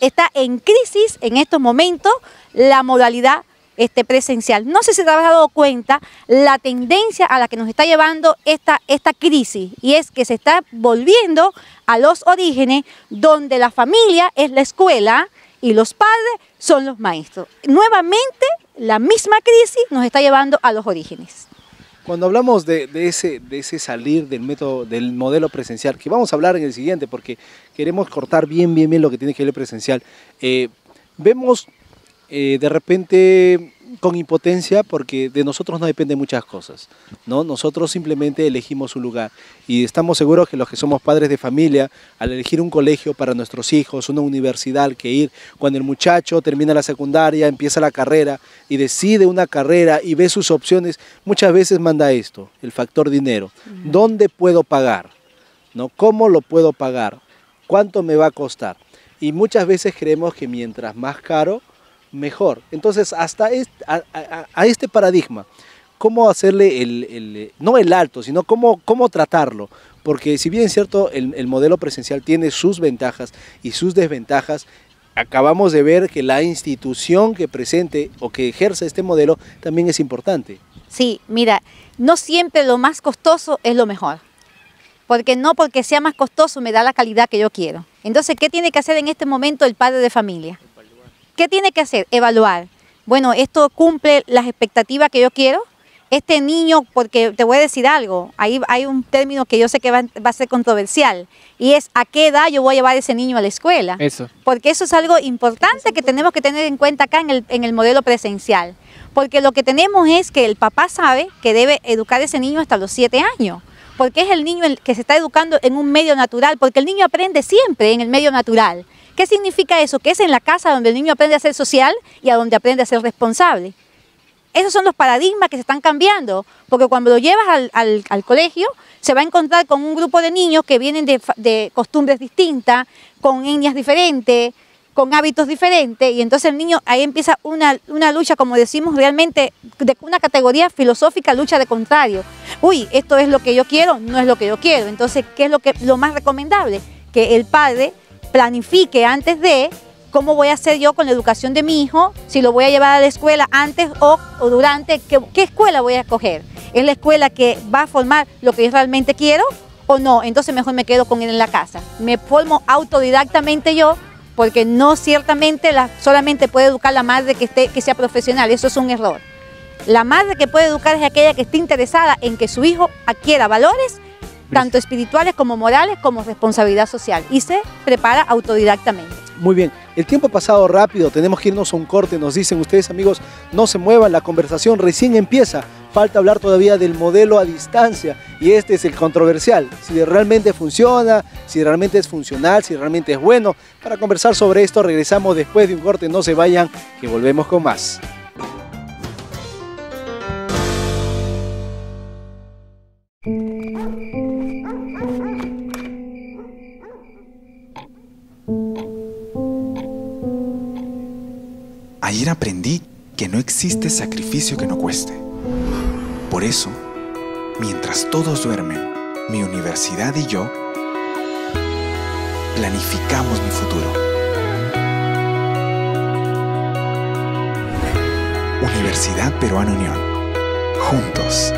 está en crisis en estos momentos la modalidad presencial. No sé si te has dado cuenta la tendencia a la que nos está llevando esta crisis, y es que se está volviendo a los orígenes, donde la familia es la escuela y los padres son los maestros. Nuevamente la misma crisis nos está llevando a los orígenes. Cuando hablamos de ese salir del modelo presencial, que vamos a hablar en el siguiente porque queremos cortar bien lo que tiene que ver el presencial, vemos de repente con impotencia, porque de nosotros no dependen muchas cosas, ¿no? Nosotros simplemente elegimos un lugar, y estamos seguros que los que somos padres de familia, al elegir un colegio para nuestros hijos, una universidad al que ir, cuando el muchacho termina la secundaria, empieza la carrera y decide una carrera y ve sus opciones, muchas veces manda esto, el factor dinero. ¿Dónde puedo pagar? ¿No? ¿Cómo lo puedo pagar? ¿Cuánto me va a costar? Y muchas veces creemos que mientras más caro, mejor. Entonces, hasta a este paradigma, ¿cómo hacerle no el alto, sino cómo tratarlo? Porque si bien es cierto, el modelo presencial tiene sus ventajas y sus desventajas, acabamos de ver que la institución que presente o que ejerce este modelo también es importante. Sí, mira, no siempre lo más costoso es lo mejor, porque no porque sea más costoso me da la calidad que yo quiero. Entonces, ¿qué tiene que hacer en este momento el padre de familia? ¿Qué tiene que hacer? Evaluar. Bueno, ¿esto cumple las expectativas que yo quiero? Este niño, porque te voy a decir algo, ahí hay un término que yo sé que va a ser controversial, y es ¿a qué edad yo voy a llevar a ese niño a la escuela? Eso. Porque eso es algo importante que tenemos que tener en cuenta acá en el modelo presencial. Porque lo que tenemos es que el papá sabe que debe educar a ese niño hasta los 7 años. Porque es el niño el que se está educando en un medio natural, porque el niño aprende siempre en el medio natural. ¿Qué significa eso? Que es en la casa donde el niño aprende a ser social y a donde aprende a ser responsable. Esos son los paradigmas que se están cambiando, porque cuando lo llevas al colegio, se va a encontrar con un grupo de niños que vienen de costumbres distintas, con etnias diferentes, con hábitos diferentes, y entonces el niño ahí empieza una lucha, como decimos realmente, de una categoría filosófica, lucha de contrario. Uy, esto es lo que yo quiero, no es lo que yo quiero. Entonces, ¿qué es lo más recomendable? Que el padre planifique antes de cómo voy a hacer yo con la educación de mi hijo, si lo voy a llevar a la escuela antes o durante, ¿qué escuela voy a escoger? ¿Es la escuela que va a formar lo que yo realmente quiero o no? Entonces mejor me quedo con él en la casa. Me formo autodidactamente yo, porque no ciertamente solamente puede educar la madre que sea profesional, eso es un error. La madre que puede educar es aquella que esté interesada en que su hijo adquiera valores, tanto espirituales como morales, como responsabilidad social, y se prepara autodidactamente. Muy bien, el tiempo ha pasado rápido, tenemos que irnos a un corte, nos dicen ustedes amigos, no se muevan, la conversación recién empieza, falta hablar todavía del modelo a distancia y este es el controversial, si realmente funciona, si realmente es funcional, si realmente es bueno. Para conversar sobre esto regresamos después de un corte, no se vayan, que volvemos con más. Ayer aprendí que no existe sacrificio que no cueste. Por eso, mientras todos duermen, mi universidad y yo planificamos mi futuro. Universidad Peruana Unión. Juntos.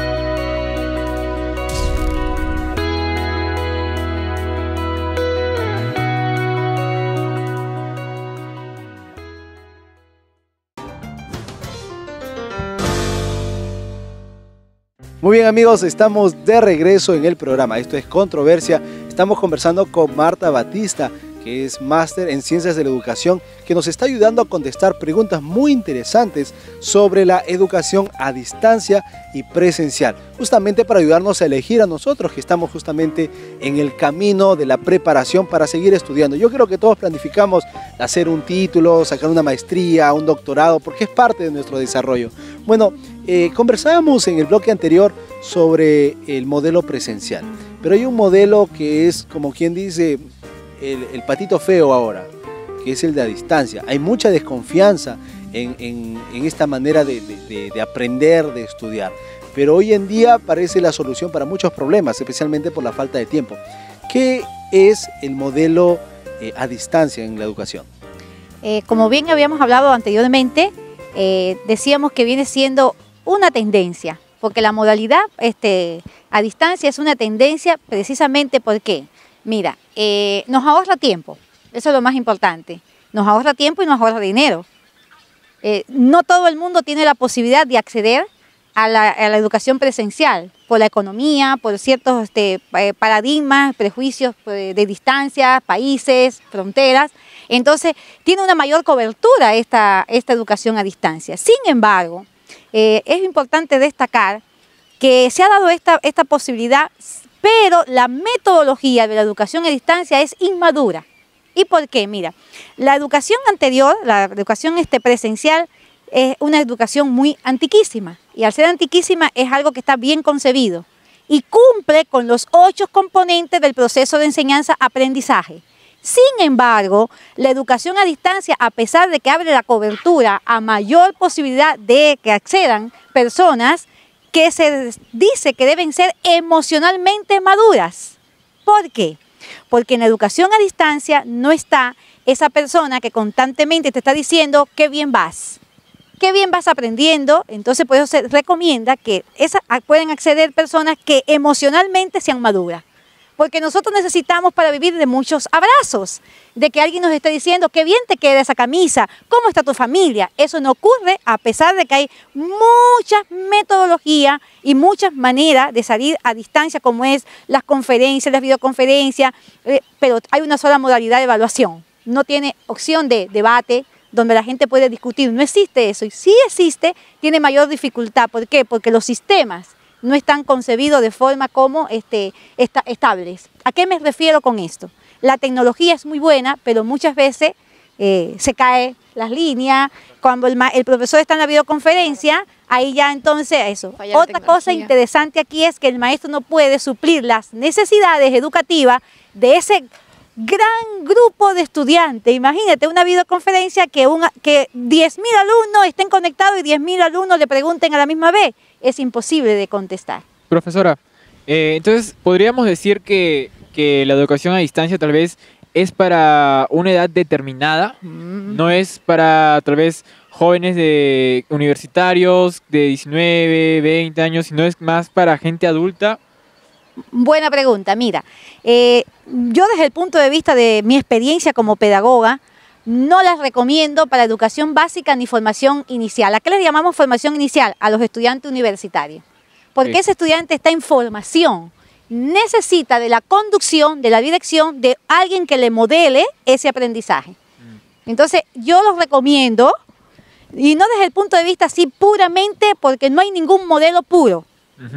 Muy bien amigos, estamos de regreso en el programa. Esto es Controversia. Estamos conversando con Marta Batista, que es máster en Ciencias de la Educación, que nos está ayudando a contestar preguntas muy interesantes sobre la educación a distancia y presencial, justamente para ayudarnos a elegir a nosotros que estamos justamente en el camino de la preparación para seguir estudiando. Yo creo que todos planificamos hacer un título, sacar una maestría, un doctorado, porque es parte de nuestro desarrollo. Bueno, conversábamos en el bloque anterior sobre el modelo presencial, pero hay un modelo que es, como quien dice, el patito feo ahora, que es el de a distancia. Hay mucha desconfianza en esta manera de aprender, de estudiar, pero hoy en día parece la solución para muchos problemas, especialmente por la falta de tiempo. ¿Qué es el modelo a distancia en la educación? Como bien habíamos hablado anteriormente, decíamos que viene siendo una tendencia, porque la modalidad a distancia es una tendencia precisamente porque, mira, nos ahorra tiempo, eso es lo más importante, nos ahorra tiempo y nos ahorra dinero. No todo el mundo tiene la posibilidad de acceder a la educación presencial, por la economía, por ciertos paradigmas, prejuicios de distancia, países, fronteras. Entonces, tiene una mayor cobertura esta educación a distancia. Sin embargo, es importante destacar que se ha dado esta posibilidad, pero la metodología de la educación a distancia es inmadura. ¿Y por qué? Mira, la educación anterior, la educación presencial, es una educación muy antiquísima. Y al ser antiquísima es algo que está bien concebido y cumple con los 8 componentes del proceso de enseñanza-aprendizaje. Sin embargo, la educación a distancia, a pesar de que abre la cobertura a mayor posibilidad de que accedan personas que se dice que deben ser emocionalmente maduras. ¿Por qué? Porque en la educación a distancia no está esa persona que constantemente te está diciendo qué bien vas aprendiendo. Entonces por eso se recomienda que pueden acceder personas que emocionalmente sean maduras. Porque nosotros necesitamos para vivir de muchos abrazos, de que alguien nos esté diciendo qué bien te queda esa camisa, cómo está tu familia. Eso no ocurre a pesar de que hay muchas metodologías y muchas maneras de salir a distancia, como es las conferencias, las videoconferencias, pero hay una sola modalidad de evaluación. No tiene opción de debate donde la gente puede discutir. No existe eso. Y si existe, tiene mayor dificultad. ¿Por qué? Porque los sistemas no están concebidos de forma como estables. ¿A qué me refiero con esto? la tecnología es muy buena, pero muchas veces se caen las líneas. Cuando el profesor está en la videoconferencia, ahí ya entonces eso. Otra cosa interesante aquí es que el maestro no puede suplir las necesidades educativas de ese gran grupo de estudiantes. Imagínate una videoconferencia que 10.000 alumnos estén conectados y 10.000 alumnos le pregunten a la misma vez. Es imposible de contestar. Profesora, entonces podríamos decir que la educación a distancia tal vez es para una edad determinada, no es para tal vez jóvenes universitarios de 19, 20 años, sino es más para gente adulta. Buena pregunta. Mira, yo desde el punto de vista de mi experiencia como pedagoga, no las recomiendo para educación básica ni formación inicial. ¿A qué les llamamos formación inicial? A los estudiantes universitarios. Porque ese estudiante está en formación, necesita de la conducción, de la dirección, de alguien que le modele ese aprendizaje. Entonces, yo los recomiendo, y no desde el punto de vista así puramente, porque no hay ningún modelo puro.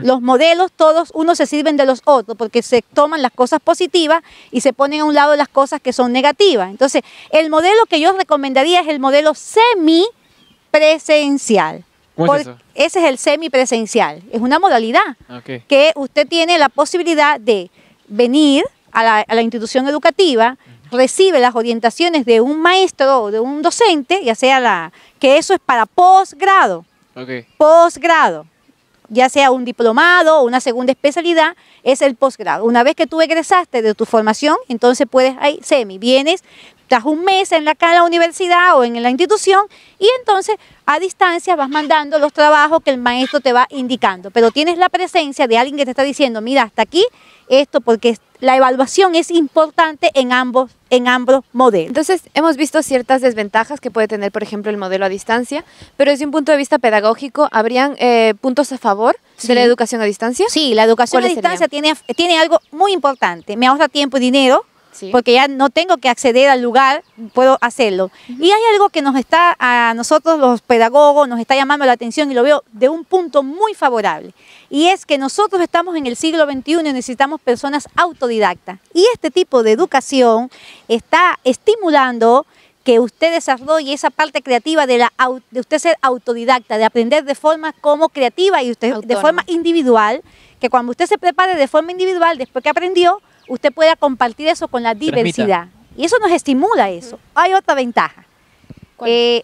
Los modelos todos, unos se sirven de los otros, porque se toman las cosas positivas y se ponen a un lado las cosas que son negativas. Entonces, el modelo que yo recomendaría es el modelo semipresencial. ¿Cómo es eso? Ese es el semipresencial, es una modalidad que usted tiene la posibilidad de venir a la institución educativa, recibe las orientaciones de un maestro o de un docente, ya sea que eso es para posgrado, posgrado, ya sea un diplomado o una segunda especialidad, es el posgrado. Una vez que tú egresaste de tu formación, entonces puedes, ahí vienes, estás un mes acá en la universidad o en la institución y entonces a distancia vas mandando los trabajos que el maestro te va indicando, pero tienes la presencia de alguien que te está diciendo, mira, hasta aquí esto, porque la evaluación es importante en ambos modelos. Entonces, hemos visto ciertas desventajas que puede tener, por ejemplo, el modelo a distancia, pero desde un punto de vista pedagógico, ¿habrían puntos a favor de la educación a distancia? Sí, la educación a distancia tiene algo muy importante, me ahorra tiempo y dinero, porque ya no tengo que acceder al lugar, puedo hacerlo. Y hay algo que a nosotros los pedagogos nos está llamando la atención y lo veo de un punto muy favorable. Y es que nosotros estamos en el siglo XXI y necesitamos personas autodidactas. Y este tipo de educación está estimulando que usted desarrolle esa parte creativa de usted ser autodidacta, de aprender de forma como creativa y usted de forma individual, que cuando usted se prepare de forma individual, después que aprendió, usted pueda compartir eso con la diversidad. Y eso nos estimula eso. Hay otra ventaja.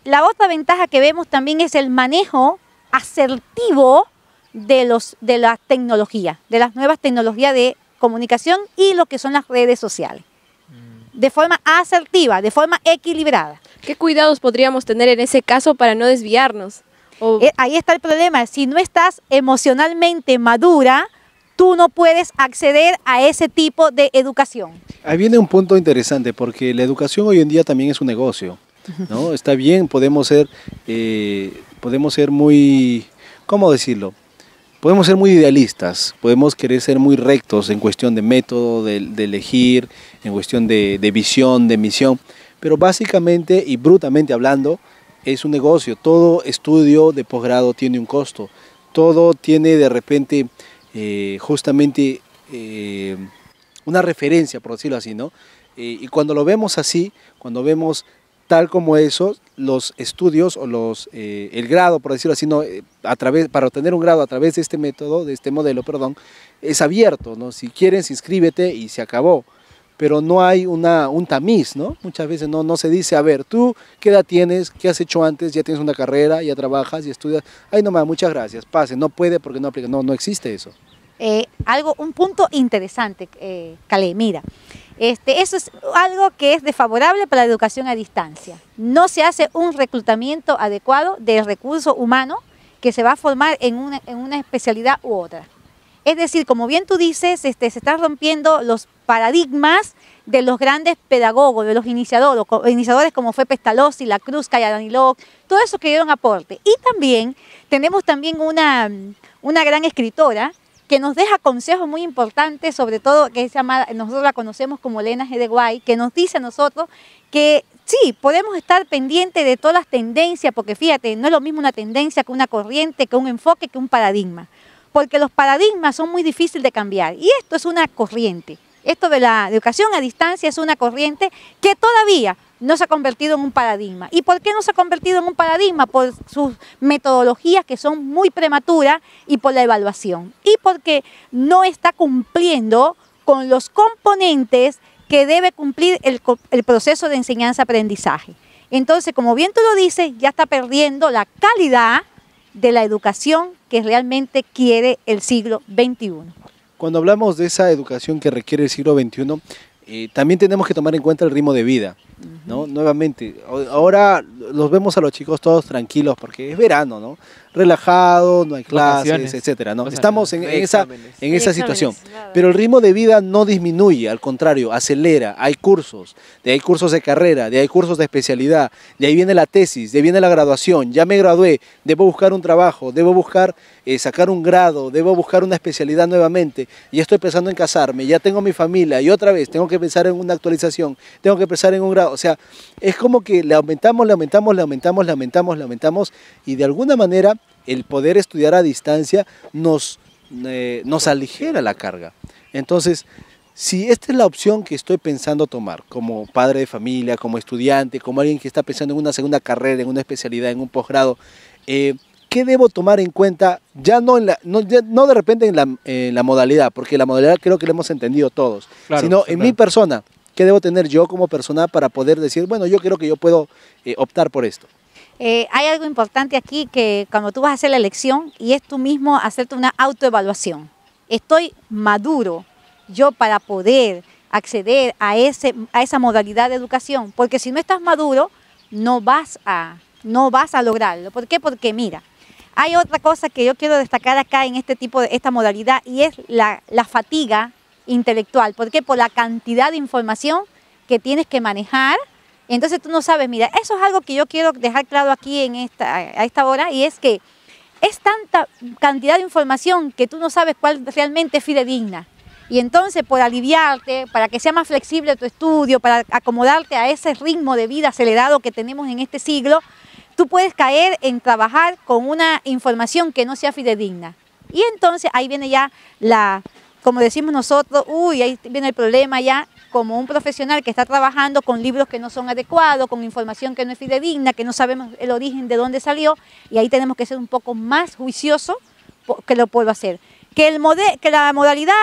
La otra ventaja que vemos también es el manejo asertivo de la tecnología, de las nuevas tecnologías de comunicación y lo que son las redes sociales. De forma asertiva, de forma equilibrada. ¿Qué cuidados podríamos tener en ese caso para no desviarnos? Ahí está el problema. Si no estás emocionalmente madura, tú no puedes acceder a ese tipo de educación. Ahí viene un punto interesante, porque la educación hoy en día también es un negocio, ¿no? Está bien, podemos ser muy, ¿cómo decirlo? Podemos ser muy idealistas, podemos querer ser muy rectos en cuestión de método, de elegir, en cuestión de visión, de misión, pero básicamente y brutalmente hablando, es un negocio. Todo estudio de posgrado tiene un costo, todo tiene de repente justamente una referencia, por decirlo así, ¿no? Y cuando lo vemos así, cuando vemos tal como eso, los estudios o el grado, por decirlo así, ¿no? Para obtener un grado a través de este método, de este modelo, perdón, es abierto, ¿no? Si quieres, inscríbete y se acabó. Pero no hay un tamiz, ¿no? Muchas veces no se dice, a ver, tú, ¿qué edad tienes? ¿Qué has hecho antes? ¿Ya tienes una carrera? ¿Ya trabajas? ¿Ya estudias? Ay, no, muchas gracias, pase, no puede porque no aplica. No existe eso. Un punto interesante, Calé, mira, eso es algo que es desfavorable para la educación a distancia. No se hace un reclutamiento adecuado del recurso humano que se va a formar en una especialidad u otra. Es decir, como bien tú dices, se están rompiendo los paradigmas de los grandes pedagogos, de los iniciadores como fue Pestalozzi, La Cruz, Cayadaniló, todo eso que dieron aporte. Y también tenemos una gran escritora que nos deja consejos muy importantes, sobre todo que nosotros la conocemos como Elena G. de Guay, que nos dice a nosotros que sí, podemos estar pendientes de todas las tendencias, porque fíjate, no es lo mismo una tendencia que una corriente, que un enfoque, que un paradigma, porque los paradigmas son muy difíciles de cambiar, y esto es una corriente. Esto de la educación a distancia es una corriente que todavía no se ha convertido en un paradigma. ¿Y por qué no se ha convertido en un paradigma? Por sus metodologías que son muy prematuras y por la evaluación. Y porque no está cumpliendo con los componentes que debe cumplir el proceso de enseñanza-aprendizaje. Entonces, como bien tú lo dices, ya está perdiendo la calidad de la educación que realmente quiere el siglo XXI. Cuando hablamos de esa educación que requiere el siglo XXI, también tenemos que tomar en cuenta el ritmo de vida, ¿no? Nuevamente, ahora los vemos a los chicos todos tranquilos porque es verano, ¿no? Relajado, no hay clases, etcétera, ¿no? Estamos en esa situación. Pero el ritmo de vida no disminuye, al contrario, acelera. Hay cursos de carrera, hay cursos de especialidad, de ahí viene la tesis, de ahí viene la graduación. Ya me gradué, debo buscar un trabajo, debo buscar sacar un grado, debo buscar una especialidad nuevamente. Ya estoy pensando en casarme, ya tengo mi familia y otra vez tengo que pensar en una actualización, tengo que pensar en un grado. O sea, es como que le aumentamos y de alguna manera el poder estudiar a distancia nos aligera la carga. Entonces, si esta es la opción que estoy pensando tomar como padre de familia, como estudiante, como alguien que está pensando en una segunda carrera, en una especialidad, en un posgrado, ¿qué debo tomar en cuenta? Ya no de repente en la modalidad, porque la modalidad creo que la hemos entendido todos, claro, sino en mi persona. ¿Qué debo tener yo como persona para poder decir, bueno, yo creo que yo puedo optar por esto? Hay algo importante aquí que cuando tú vas a hacer la elección y es tú mismo hacerte una autoevaluación. Estoy maduro yo para poder acceder a esa modalidad de educación, porque si no estás maduro no vas a lograrlo. ¿Por qué? Porque mira, hay otra cosa que yo quiero destacar acá en esta modalidad y es la fatiga intelectual. ¿Por qué? Por la cantidad de información que tienes que manejar. Entonces tú no sabes, mira, eso es algo que yo quiero dejar claro aquí a esta hora, y es que es tanta cantidad de información que tú no sabes cuál realmente es fidedigna. Y entonces, por aliviarte, para que sea más flexible tu estudio, para acomodarte a ese ritmo de vida acelerado que tenemos en este siglo, tú puedes caer en trabajar con una información que no sea fidedigna. Y entonces ahí viene ya como decimos nosotros, ahí viene el problema ya, como un profesional que está trabajando con libros que no son adecuados, con información que no es fidedigna, que no sabemos el origen de dónde salió, y ahí tenemos que ser un poco más juiciosos que lo puedo hacer. Que la modalidad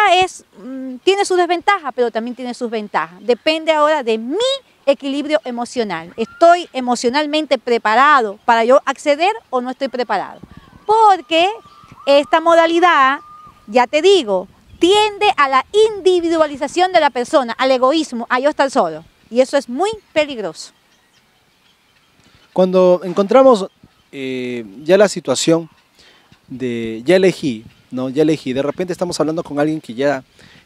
tiene sus desventajas, pero también tiene sus ventajas. Depende ahora de mi equilibrio emocional. ¿Estoy emocionalmente preparado para yo acceder o no estoy preparado? Porque esta modalidad, ya te digo, tiende a la individualización de la persona, al egoísmo, a yo estar solo. Y eso es muy peligroso. Cuando encontramos ya la situación de ya elegí, de repente estamos hablando con alguien que ya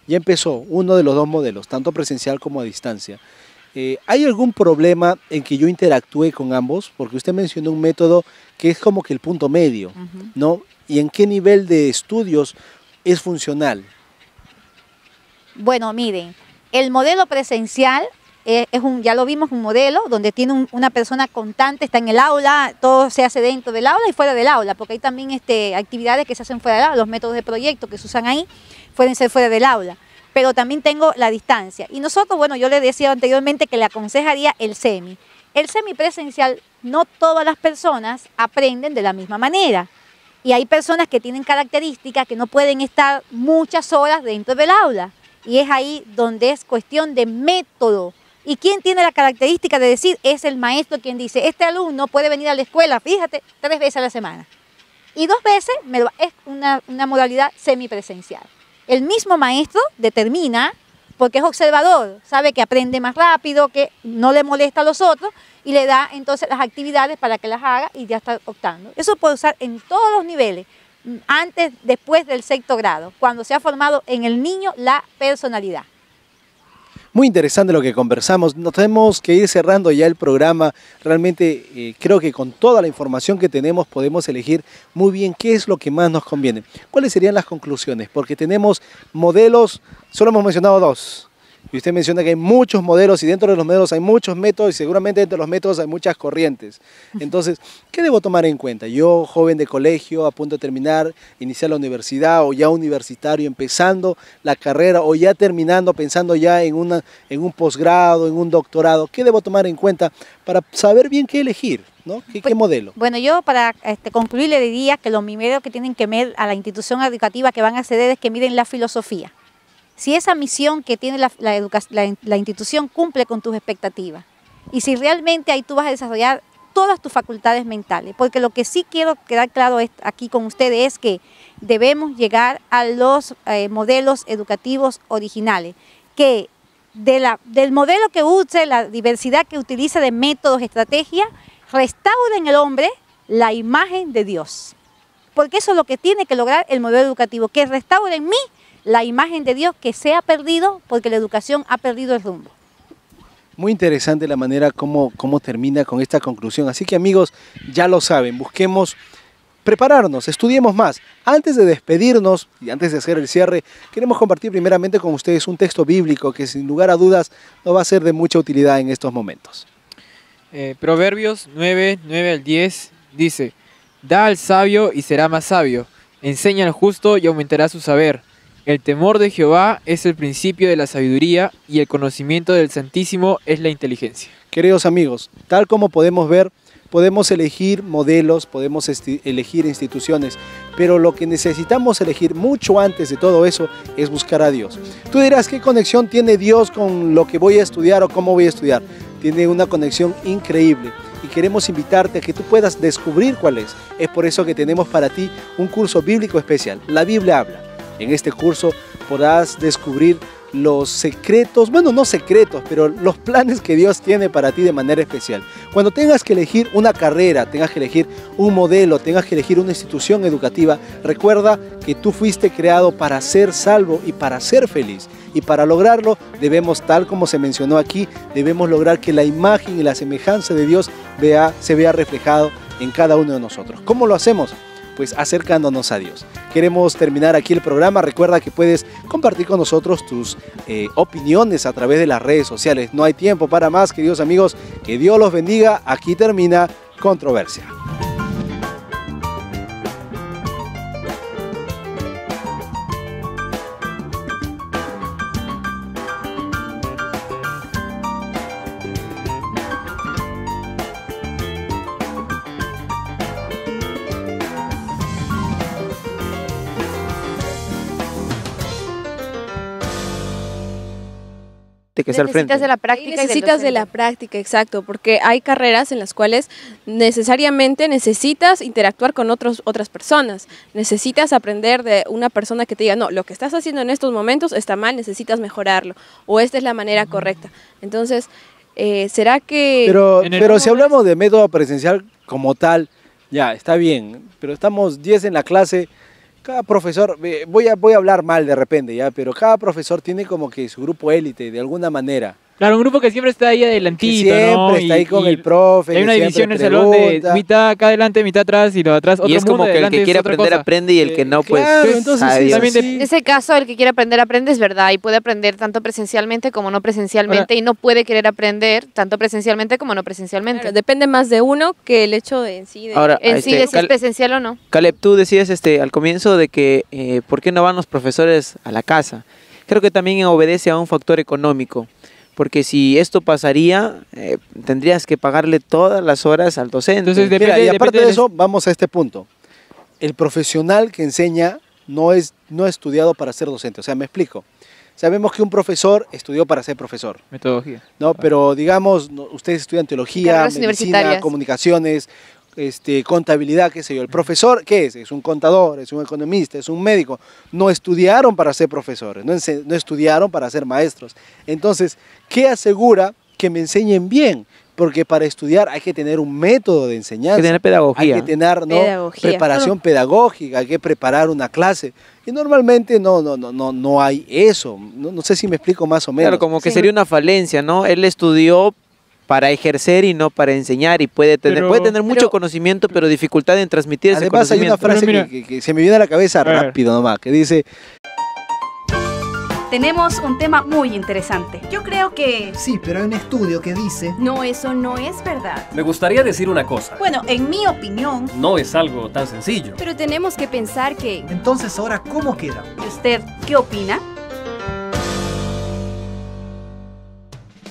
empezó uno de los dos modelos, tanto presencial como a distancia. ¿Hay algún problema en que yo interactúe con ambos? Porque usted mencionó un método que es como que el punto medio, ¿no? ¿Y en qué nivel de estudios es funcional? Bueno, miren, el modelo presencial ya lo vimos, un modelo donde tiene una persona constante, está en el aula, todo se hace dentro del aula y fuera del aula, porque hay también actividades que se hacen fuera del aula, los métodos de proyecto que se usan ahí pueden ser fuera del aula, pero también tengo la distancia. Y nosotros, bueno, yo le decía anteriormente que le aconsejaría el semi. El semipresencial, no todas las personas aprenden de la misma manera. Y hay personas que tienen características que no pueden estar muchas horas dentro del aula. Y es ahí donde es cuestión de método. ¿Y quién tiene la característica de decir? Es el maestro quien dice, este alumno puede venir a la escuela, fíjate, 3 veces a la semana. Y 2 veces es una modalidad semipresencial. El mismo maestro determina, porque es observador, sabe que aprende más rápido, que no le molesta a los otros, y le da entonces las actividades para que las haga y ya está optando. Eso puede usar en todos los niveles, antes, después del 6º grado, cuando se ha formado en el niño la personalidad. Muy interesante lo que conversamos. Nos tenemos que ir cerrando ya el programa. Realmente creo que con toda la información que tenemos podemos elegir muy bien qué es lo que más nos conviene. ¿Cuáles serían las conclusiones? Porque tenemos modelos, solo hemos mencionado 2. Y usted menciona que hay muchos modelos y dentro de los modelos hay muchos métodos y seguramente dentro de los métodos hay muchas corrientes. Entonces, ¿qué debo tomar en cuenta? Yo, joven de colegio, a punto de terminar, iniciar la universidad o ya universitario, empezando la carrera o ya terminando, pensando ya en un posgrado, en un doctorado, ¿qué debo tomar en cuenta para saber bien qué elegir? ¿No? ¿Qué modelo? Bueno, yo para concluir le diría que lo primero que tienen que ver a la institución educativa que van a acceder es que miren la filosofía. Si esa misión que tiene la institución cumple con tus expectativas y si realmente ahí tú vas a desarrollar todas tus facultades mentales, porque lo que sí quiero quedar claro aquí con ustedes es que debemos llegar a los modelos educativos originales, que del modelo que use, la diversidad que utiliza de métodos, estrategias, restaura en el hombre la imagen de Dios. Porque eso es lo que tiene que lograr el modelo educativo, que restaure en mí la imagen de Dios que se ha perdido porque la educación ha perdido el rumbo. Muy interesante la manera como termina con esta conclusión. Así que amigos, ya lo saben, busquemos prepararnos, estudiemos más. Antes de despedirnos y antes de hacer el cierre, queremos compartir primeramente con ustedes un texto bíblico que sin lugar a dudas nos va a ser de mucha utilidad en estos momentos. Proverbios 9:9-10 dice: da al sabio y será más sabio, enseña al justo y aumentará su saber. El temor de Jehová es el principio de la sabiduría y el conocimiento del Santísimo es la inteligencia. Queridos amigos, tal como podemos ver, podemos elegir modelos, podemos elegir instituciones, pero lo que necesitamos elegir mucho antes de todo eso es buscar a Dios. Tú dirás, ¿qué conexión tiene Dios con lo que voy a estudiar o cómo voy a estudiar? Tiene una conexión increíble y queremos invitarte a que tú puedas descubrir cuál es. Es por eso que tenemos para ti un curso bíblico especial. La Biblia habla. En este curso podrás descubrir los secretos, bueno, no secretos, pero los planes que Dios tiene para ti de manera especial. Cuando tengas que elegir una carrera, tengas que elegir un modelo, tengas que elegir una institución educativa, recuerda que tú fuiste creado para ser salvo y para ser feliz. Y para lograrlo debemos, tal como se mencionó aquí, debemos lograr que la imagen y la semejanza de Dios se vea reflejado en cada uno de nosotros. ¿Cómo lo hacemos? Pues acercándonos a Dios. Queremos terminar aquí el programa. Recuerda que puedes compartir con nosotros tus opiniones a través de las redes sociales. No hay tiempo para más, queridos amigos. Que Dios los bendiga. Aquí termina Controversia. Que sea al frente. Necesitas de la práctica. Necesitas de la práctica, exacto, porque hay carreras en las cuales necesariamente necesitas interactuar con otras personas, necesitas aprender de una persona que te diga, no, lo que estás haciendo en estos momentos está mal, necesitas mejorarlo, o esta es la manera correcta. Entonces, ¿será que...? Pero si hablamos de método presencial como tal, ya, está bien, pero estamos 10 en la clase. Cada profesor, voy a hablar mal de repente, ya, pero cada profesor tiene como que su grupo élite, de alguna manera. Claro, un grupo que siempre está ahí adelantito, que siempre ¿no? está ahí con el profe. Hay una división en el salón de mitad acá adelante, mitad atrás y lo de atrás. Y es como que el que quiere aprender aprende y el que no, pues... Claro, entonces En ese caso, el que quiere aprender aprende, es verdad, y puede aprender tanto presencialmente como no presencialmente, y no puede querer aprender tanto presencialmente como no presencialmente. Claro, depende más de uno que el hecho de en sí de si es presencial o no. Caleb, tú decías al comienzo de que ¿por qué no van los profesores a la casa? Creo que también obedece a un factor económico. Porque si esto pasaría, tendrías que pagarle todas las horas al docente. Entonces, y aparte de eso, vamos a este punto. El profesional que enseña no ha estudiado para ser docente. O sea, me explico. Sabemos que un profesor estudió para ser profesor. Metodología. No, pero digamos, ustedes estudian teología, medicina, comunicaciones, contabilidad, qué sé yo. El profesor, ¿qué es? Es un contador, es un economista, es un médico. No estudiaron para ser profesores, no estudiaron para ser maestros. Entonces, ¿qué asegura que me enseñen bien? Porque para estudiar hay que tener un método de enseñanza. Hay que tener pedagogía. Hay que tener preparación pedagógica, hay que preparar una clase. Y normalmente no hay eso. No sé si me explico más o menos. Claro, como que sería una falencia, ¿no? Él estudió para ejercer y no para enseñar, y puede tener mucho conocimiento, pero dificultad en transmitir ese conocimiento. Además hay una frase que se me viene a la cabeza rápido nomás, que dice: tenemos un tema muy interesante. Yo creo que... Sí, pero hay un estudio que dice... No, eso no es verdad. Me gustaría decir una cosa. Bueno, en mi opinión... No es algo tan sencillo. Pero tenemos que pensar que... Entonces, ahora, ¿cómo queda? ¿Y usted qué opina?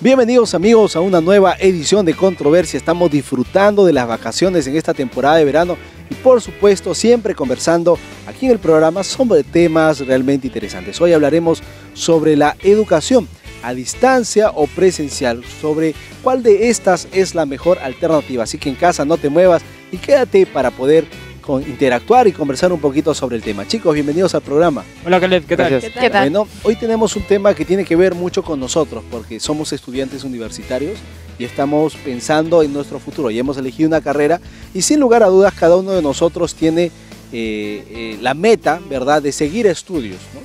Bienvenidos amigos a una nueva edición de Controversia. Estamos disfrutando de las vacaciones en esta temporada de verano y por supuesto siempre conversando aquí en el programa sobre temas realmente interesantes. Hoy hablaremos sobre la educación a distancia o presencial, sobre cuál de estas es la mejor alternativa. Así que en casa no te muevas y quédate para poder interactuar y conversar un poquito sobre el tema. Chicos, bienvenidos al programa. Hola Caleb, ¿qué tal? ¿Qué tal? Bueno, hoy tenemos un tema que tiene que ver mucho con nosotros porque somos estudiantes universitarios y estamos pensando en nuestro futuro y hemos elegido una carrera y sin lugar a dudas cada uno de nosotros tiene la meta, ¿verdad?, de seguir estudios, ¿no?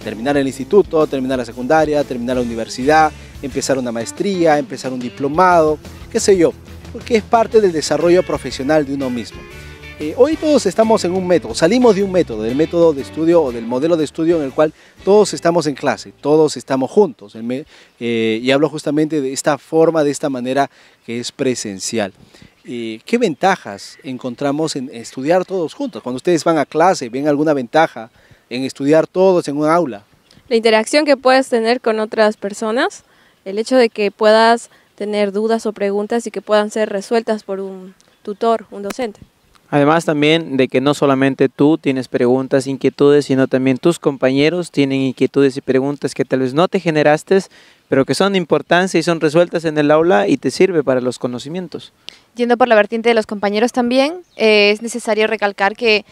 Terminar el instituto, terminar la secundaria, terminar la universidad, empezar una maestría, empezar un diplomado, qué sé yo, porque es parte del desarrollo profesional de uno mismo. Hoy todos estamos en un método, salimos de un método, del método de estudio o del modelo de estudio en el cual todos estamos en clase, todos estamos juntos, y hablo justamente de esta forma, de esta manera que es presencial. ¿Qué ventajas encontramos en estudiar todos juntos? Cuando ustedes van a clase, ¿ven alguna ventaja en estudiar todos en un aula? La interacción que puedes tener con otras personas, el hecho de que puedas tener dudas o preguntas y que puedan ser resueltas por un tutor, un docente. Además también de que no solamente tú tienes preguntas, inquietudes, sino también tus compañeros tienen inquietudes y preguntas que tal vez no te generaste, pero que son de importancia y son resueltas en el aula y te sirve para los conocimientos. Yendo por la vertiente de los compañeros también, es necesario recalcar que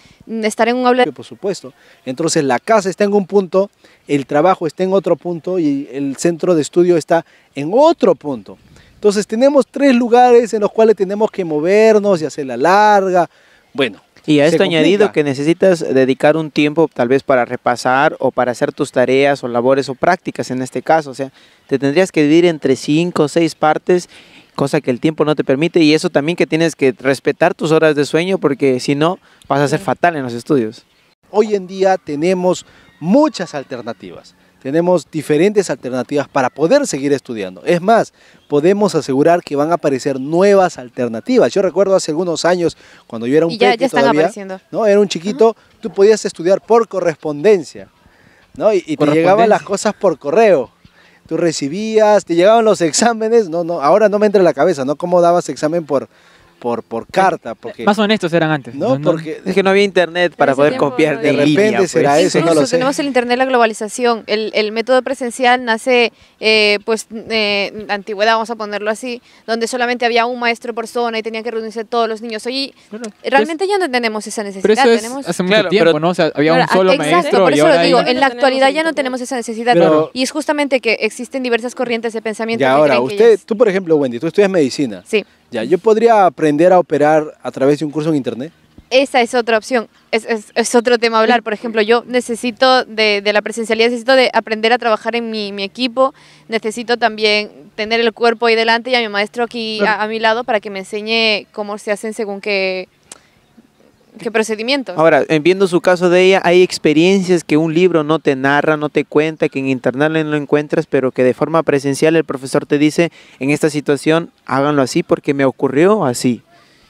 estar en un aula... Por supuesto. Entonces la casa está en un punto, el trabajo está en otro punto y el centro de estudio está en otro punto. Entonces tenemos 3 lugares en los cuales tenemos que movernos y hacer la larga. Bueno, y a esto añadido que necesitas dedicar un tiempo tal vez para repasar o para hacer tus tareas o labores o prácticas en este caso. O sea, te tendrías que dividir entre 5 o 6 partes, cosa que el tiempo no te permite, y eso también que tienes que respetar tus horas de sueño porque si no vas a ser fatal en los estudios. Hoy en día tenemos muchas alternativas. Tenemos diferentes alternativas para poder seguir estudiando. Es más, podemos asegurar que van a aparecer nuevas alternativas. Yo recuerdo hace algunos años, cuando yo era un peque todavía, ¿no? Era un chiquito, tú podías estudiar por correspondencia, ¿no? Y te llegaban las cosas por correo. Tú recibías, te llegaban los exámenes, ahora no me entra en la cabeza, ¿no? ¿Cómo dabas examen por carta? Porque, más honestos eran antes. ¿no? Porque es que no había internet para poder copiar de repente línea, será eso, no lo sé. Tenemos el internet, la globalización. El método presencial nace, la antigüedad, vamos a ponerlo así, donde solamente había un maestro por zona y tenían que reunirse todos los niños. Hoy realmente ya no tenemos esa necesidad. Pero eso es hace mucho tiempo, ¿no? O sea, había un solo maestro por y eso ahora lo digo, hay... en la actualidad ya no tenemos esa necesidad. Pero, y es justamente que existen diversas corrientes de pensamiento. Y ahora, tú por ejemplo, Wendy, tú estudias medicina. Sí. Ya, ¿yo podría aprender a operar a través de un curso en internet? Esa es otra opción, es otro tema a hablar. Por ejemplo, yo necesito de la presencialidad, necesito de aprender a trabajar en mi equipo, necesito también tener el cuerpo ahí delante y a mi maestro aquí a mi lado para que me enseñe cómo se hacen según qué procedimientos. Ahora, viendo su caso de ella, hay experiencias que un libro no te narra, no te cuenta, que en internet no lo encuentras, pero que de forma presencial el profesor te dice, en esta situación háganlo así porque me ocurrió así.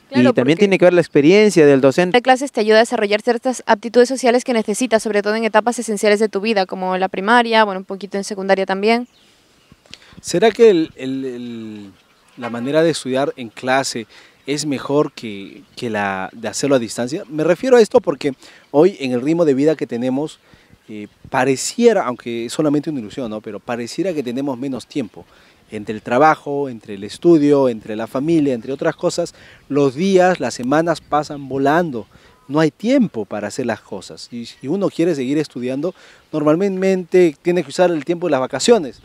Claro, y también tiene que ver la experiencia del docente. La clase te ayuda a desarrollar ciertas aptitudes sociales que necesitas, sobre todo en etapas esenciales de tu vida, como la primaria, bueno, un poquito en secundaria también. ¿Será que la manera de estudiar en clase es mejor que la de hacerlo a distancia? Me refiero a esto porque hoy en el ritmo de vida que tenemos, pareciera, aunque es solamente una ilusión, ¿no? Pero pareciera que tenemos menos tiempo. Entre el trabajo, entre el estudio, entre la familia, entre otras cosas, los días, las semanas pasan volando. No hay tiempo para hacer las cosas. Y si uno quiere seguir estudiando, normalmente tiene que usar el tiempo de las vacaciones.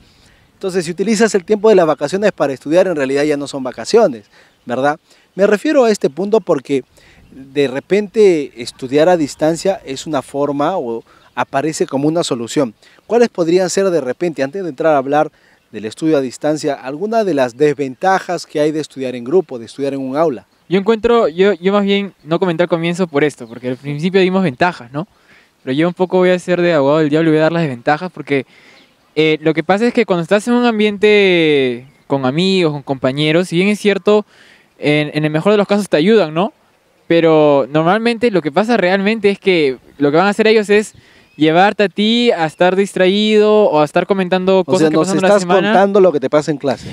Entonces, si utilizas el tiempo de las vacaciones para estudiar, en realidad ya no son vacaciones, ¿verdad? Me refiero a este punto porque de repente estudiar a distancia es una forma o aparece como una solución. ¿Cuáles podrían ser de repente, antes de entrar a hablar del estudio a distancia, alguna de las desventajas que hay de estudiar en grupo, de estudiar en un aula? Yo encuentro, yo más bien no comenté al comienzo por esto, porque al principio dimos ventajas, ¿no? Pero yo un poco voy a ser de abogado del diablo y voy a dar las desventajas porque Lo que pasa es que cuando estás en un ambiente con amigos, con compañeros, si bien es cierto, en el mejor de los casos te ayudan, ¿no? Pero normalmente lo que pasa realmente es que lo que van a hacer ellos es llevarte a ti a estar distraído o a estar comentando cosas que pasan en la semana. O sea, nos estás contando lo que te pasa en clase.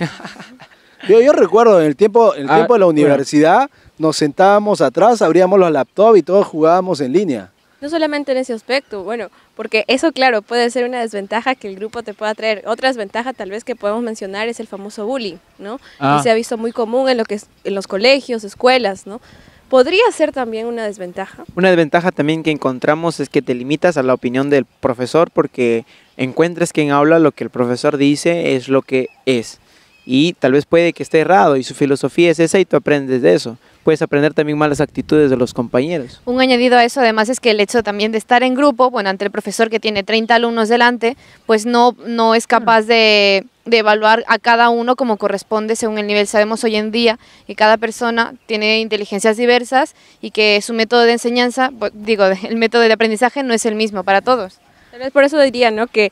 Yo recuerdo en el tiempo de la universidad, nos sentábamos atrás, abríamos los laptops y todos jugábamos en línea. No solamente en ese aspecto, bueno, porque eso, claro, puede ser una desventaja que el grupo te pueda traer. Otra desventaja tal vez que podemos mencionar es el famoso bullying, ¿no? Y se ha visto muy común en los colegios, escuelas, ¿no? ¿Podría ser también una desventaja? Una desventaja también que encontramos es que te limitas a la opinión del profesor porque encuentres que en aula lo que el profesor dice es lo que es. Y tal vez puede que esté errado y su filosofía es esa y tú aprendes de eso. Puedes aprender también malas actitudes de los compañeros. Un añadido a eso además es que el hecho también de estar en grupo, bueno, ante el profesor que tiene 30 alumnos delante, pues no es capaz de evaluar a cada uno como corresponde según el nivel. Sabemos hoy en día que cada persona tiene inteligencias diversas y que su método de enseñanza, el método de aprendizaje no es el mismo para todos. Tal vez por eso diría, ¿no?, que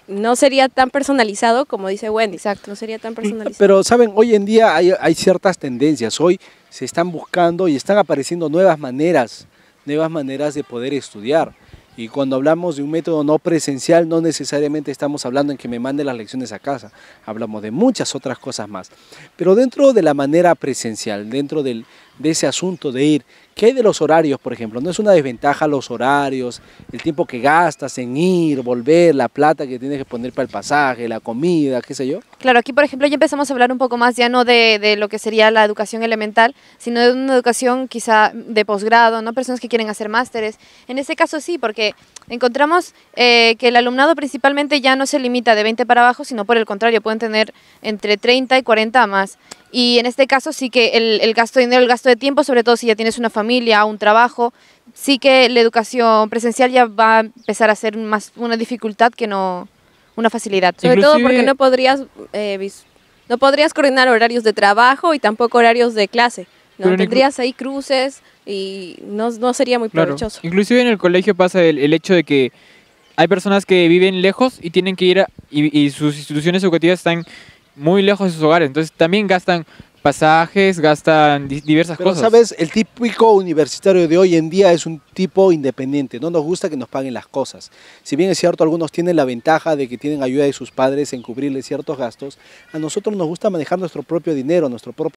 no sería tan personalizado como dice Wendy. Exacto. No sería tan personalizado. Pero, ¿saben? Hoy en día hay ciertas tendencias. Hoy se están buscando y están apareciendo nuevas maneras de poder estudiar. Y cuando hablamos de un método no presencial, no necesariamente estamos hablando en que me mande las lecciones a casa. Hablamos de muchas otras cosas más. Pero dentro de la manera presencial, dentro de ese asunto de ir, ¿qué hay de los horarios, por ejemplo? ¿No es una desventaja los horarios, el tiempo que gastas en ir, volver, la plata que tienes que poner para el pasaje, la comida, qué sé yo? Claro, aquí por ejemplo ya empezamos a hablar un poco más ya no de lo que sería la educación elemental, sino de una educación quizá de posgrado, ¿no? Personas que quieren hacer másteres. En este caso sí, porque encontramos que el alumnado principalmente ya no se limita de 20 para abajo, sino por el contrario, pueden tener entre 30 y 40 más. Y en este caso sí que el gasto de dinero, el gasto de tiempo, sobre todo si ya tienes una familia, un trabajo, sí que la educación presencial ya va a empezar a ser más una dificultad que no una facilidad. Sobre todo porque no podrías coordinar horarios de trabajo y tampoco horarios de clase, ¿no? Tendrías ahí cruces y no sería muy provechoso. Claro. Inclusive en el colegio pasa el hecho de que hay personas que viven lejos y tienen que ir y sus instituciones educativas están muy lejos de sus hogares, entonces también gastan pasajes, gastan diversas cosas. ¿Sabes? El típico universitario de hoy en día es un tipo independiente, no nos gusta que nos paguen las cosas. Si bien es cierto, algunos tienen la ventaja de que tienen ayuda de sus padres en cubrirles ciertos gastos, a nosotros nos gusta manejar nuestro propio dinero, nuestro propio